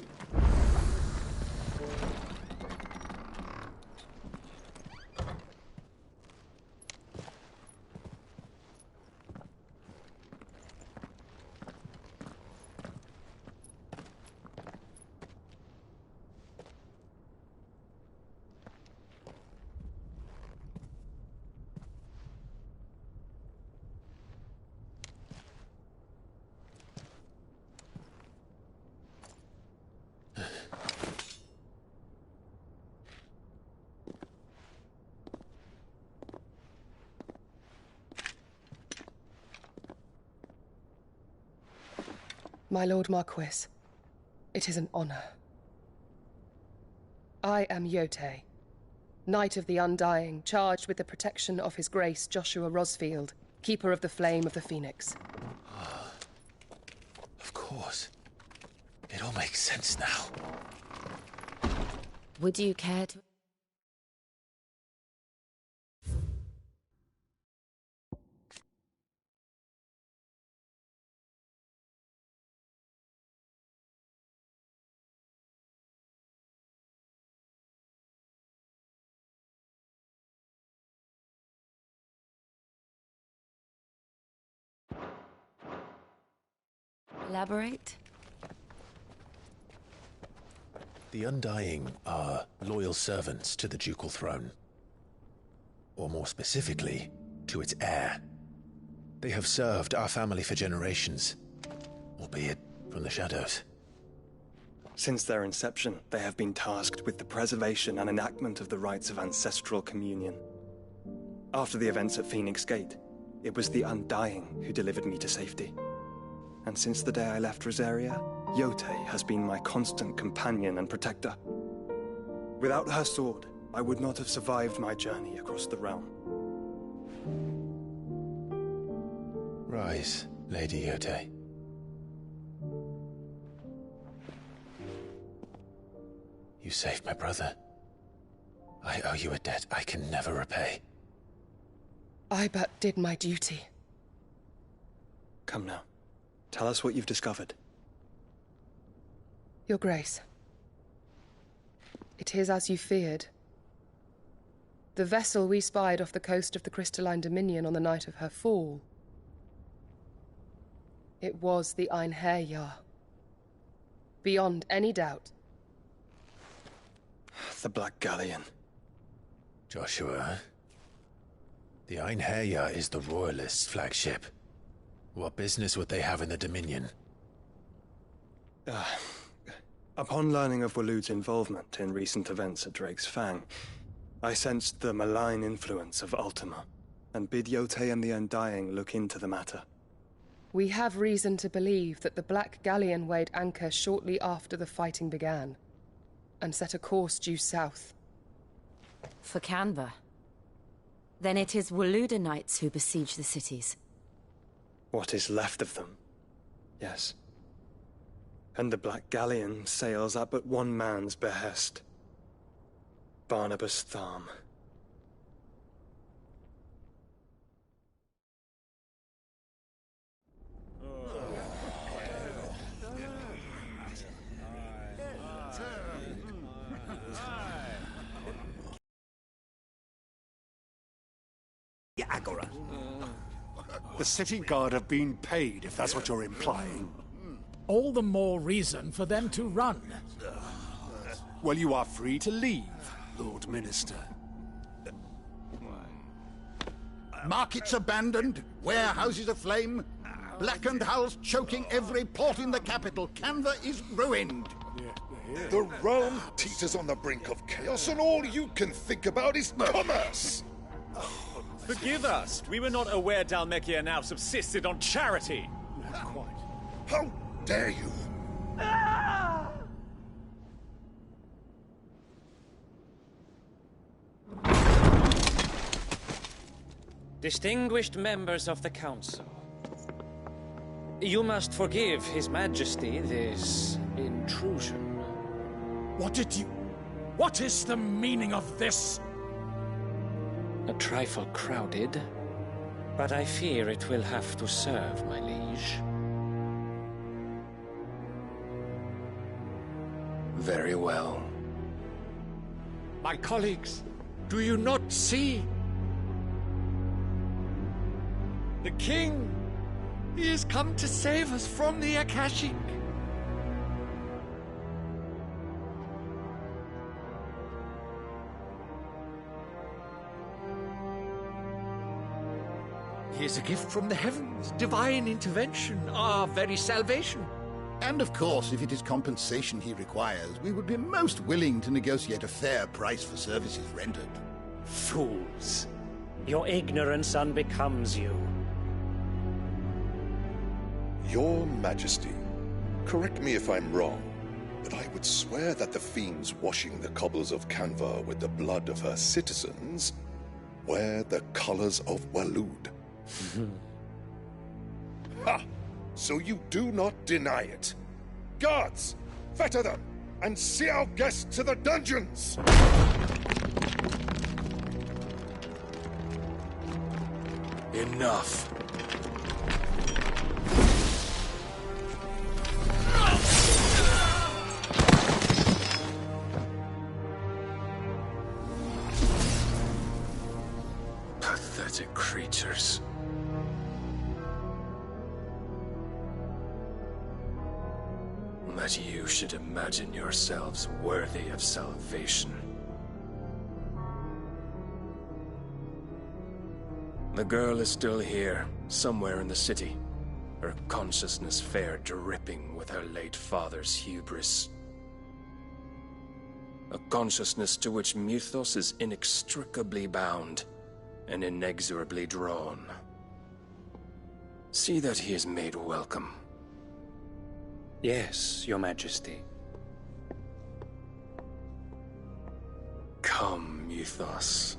My Lord Marquis, it is an honor. I am Yote, Knight of the Undying, charged with the protection of His Grace Joshua Rosfield, Keeper of the Flame of the Phoenix. Of course. It all makes sense now. Would you care to... Elaborate? The Undying are loyal servants to the ducal throne. Or more specifically, to its heir. They have served our family for generations, albeit from the shadows. Since their inception, they have been tasked with the preservation and enactment of the rites of ancestral communion. After the events at Phoenix Gate, it was the Undying who delivered me to safety. And since the day I left Rosaria, Yotei has been my constant companion and protector. Without her sword, I would not have survived my journey across the realm. Rise, Lady Yotei. You saved my brother. I owe you a debt I can never repay. I but did my duty. Come now. Tell us what you've discovered. Your Grace. It is as you feared. The vessel we spied off the coast of the Crystalline Dominion on the night of her fall. It was the Einherjar. Beyond any doubt. The Black Galleon. Joshua, the Einherjar is the Royalists' flagship. What business would they have in the Dominion? Upon learning of Waloed's involvement in recent events at Drake's Fang, I sensed the malign influence of Ultima, and bid Yotei and the Undying look into the matter. We have reason to believe that the Black Galleon weighed anchor shortly after the fighting began, and set a course due south. For Canva. Then it is Waloeda knights who besiege the cities. What is left of them? Yes. And the Black Galleon sails at but one man's behest. Barnabas Tharm. Agora. The city guard have been paid, if that's what you're implying. All the more reason for them to run. Well, you are free to leave, Lord Minister. Markets abandoned, warehouses aflame, blackened hulls choking every port in the capital. Canva is ruined. The realm teeters on the brink of chaos, and all you can think about is commerce! Forgive us. We were not aware Dhalmekia now subsisted on charity. Not quite. How dare you? Distinguished members of the Council, you must forgive His Majesty this intrusion. What is the meaning of this? A trifle crowded, but I fear it will have to serve, my liege. Very well. My colleagues, do you not see? The king! He has come to save us from the Akashic! He is a gift from the heavens, divine intervention, our very salvation. And of course, if it is compensation he requires, we would be most willing to negotiate a fair price for services rendered. Fools! Your ignorance unbecomes you. Your Majesty, correct me if I'm wrong, but I would swear that the fiends washing the cobbles of Canva with the blood of her citizens wear the colors of Waloed. Ha! So you do not deny it. Guards, fetter them, and see our guests to the dungeons! Enough. Pathetic creatures. that you should imagine yourselves worthy of salvation. The girl is still here, somewhere in the city, her consciousness fair dripping with her late father's hubris. A consciousness to which Mythos is inextricably bound and inexorably drawn. See that he is made welcome. Yes, Your Majesty. Come, Mythos.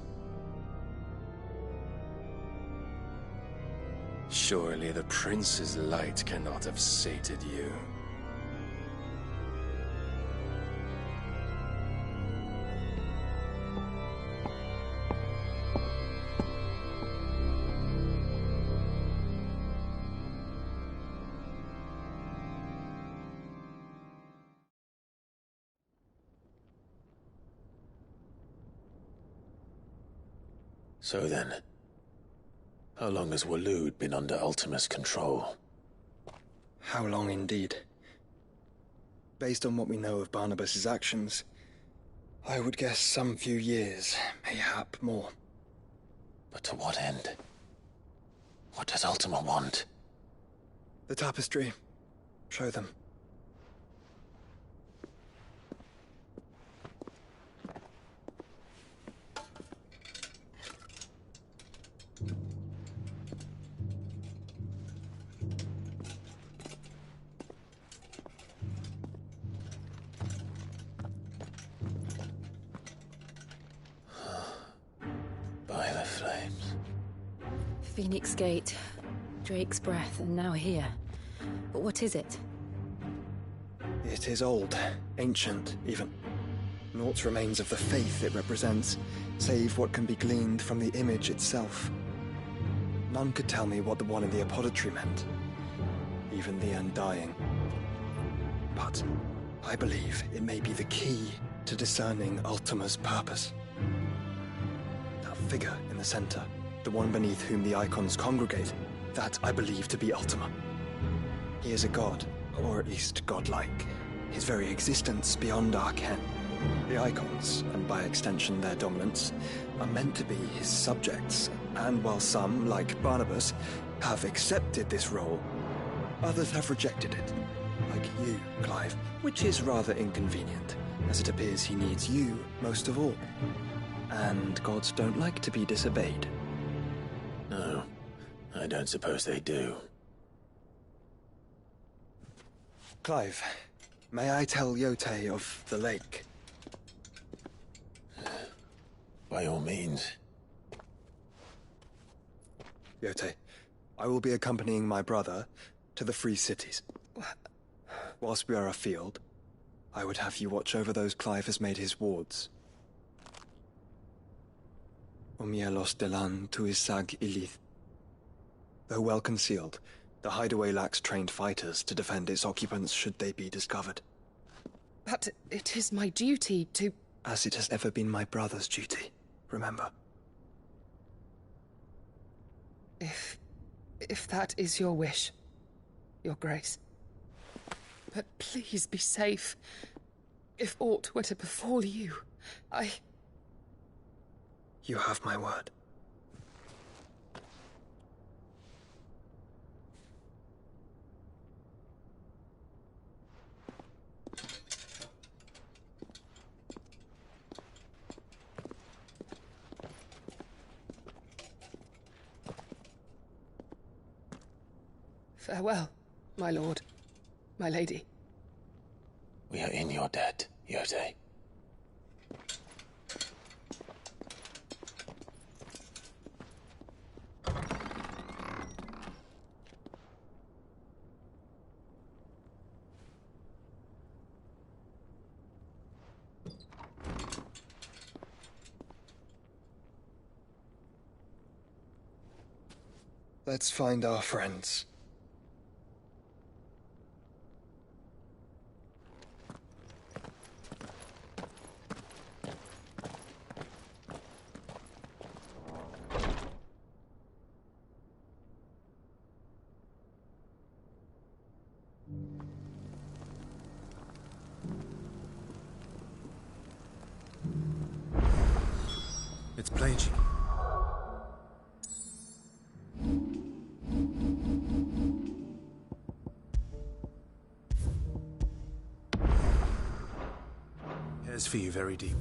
Surely the prince's light cannot have sated you. So then, how long has Waloed been under Ultima's control? How long indeed? Based on what we know of Barnabas's actions, I would guess some few years, mayhap more. But to what end? What does Ultima want? The tapestry. Show them. By the flames. Phoenix Gate, Drake's Breath, and now here. But what is it? It is old, ancient, even. Naught remains of the faith it represents, save what can be gleaned from the image itself. None could tell me what the one in the apothecary meant, even the Undying. But I believe it may be the key to discerning Ultima's purpose. That figure in the center, the one beneath whom the icons congregate, that I believe to be Ultima. He is a god, or at least godlike, his very existence beyond our ken. The icons, and by extension their dominants, are meant to be his subjects, and while some, like Barnabas, have accepted this role, others have rejected it, like you, Clive, which is rather inconvenient, as it appears he needs you most of all. And gods don't like to be disobeyed. No, I don't suppose they do. Clive, may I tell Yote of the lake? By all means. Yote, I will be accompanying my brother to the Free Cities. Whilst we are afield, I would have you watch over those Clive has made his wards. Omielos delan tuisag ilith. Though well concealed, the hideaway lacks trained fighters to defend its occupants should they be discovered. But it is my duty to... As it has ever been my brother's duty, remember. If that is your wish, Your Grace. But please be safe. If aught were to befall you, You have my word. Farewell, my lord, my lady. We are in your debt, Yote. Let's find our friends. Let's play, Cheeky. Here's for you, very deep.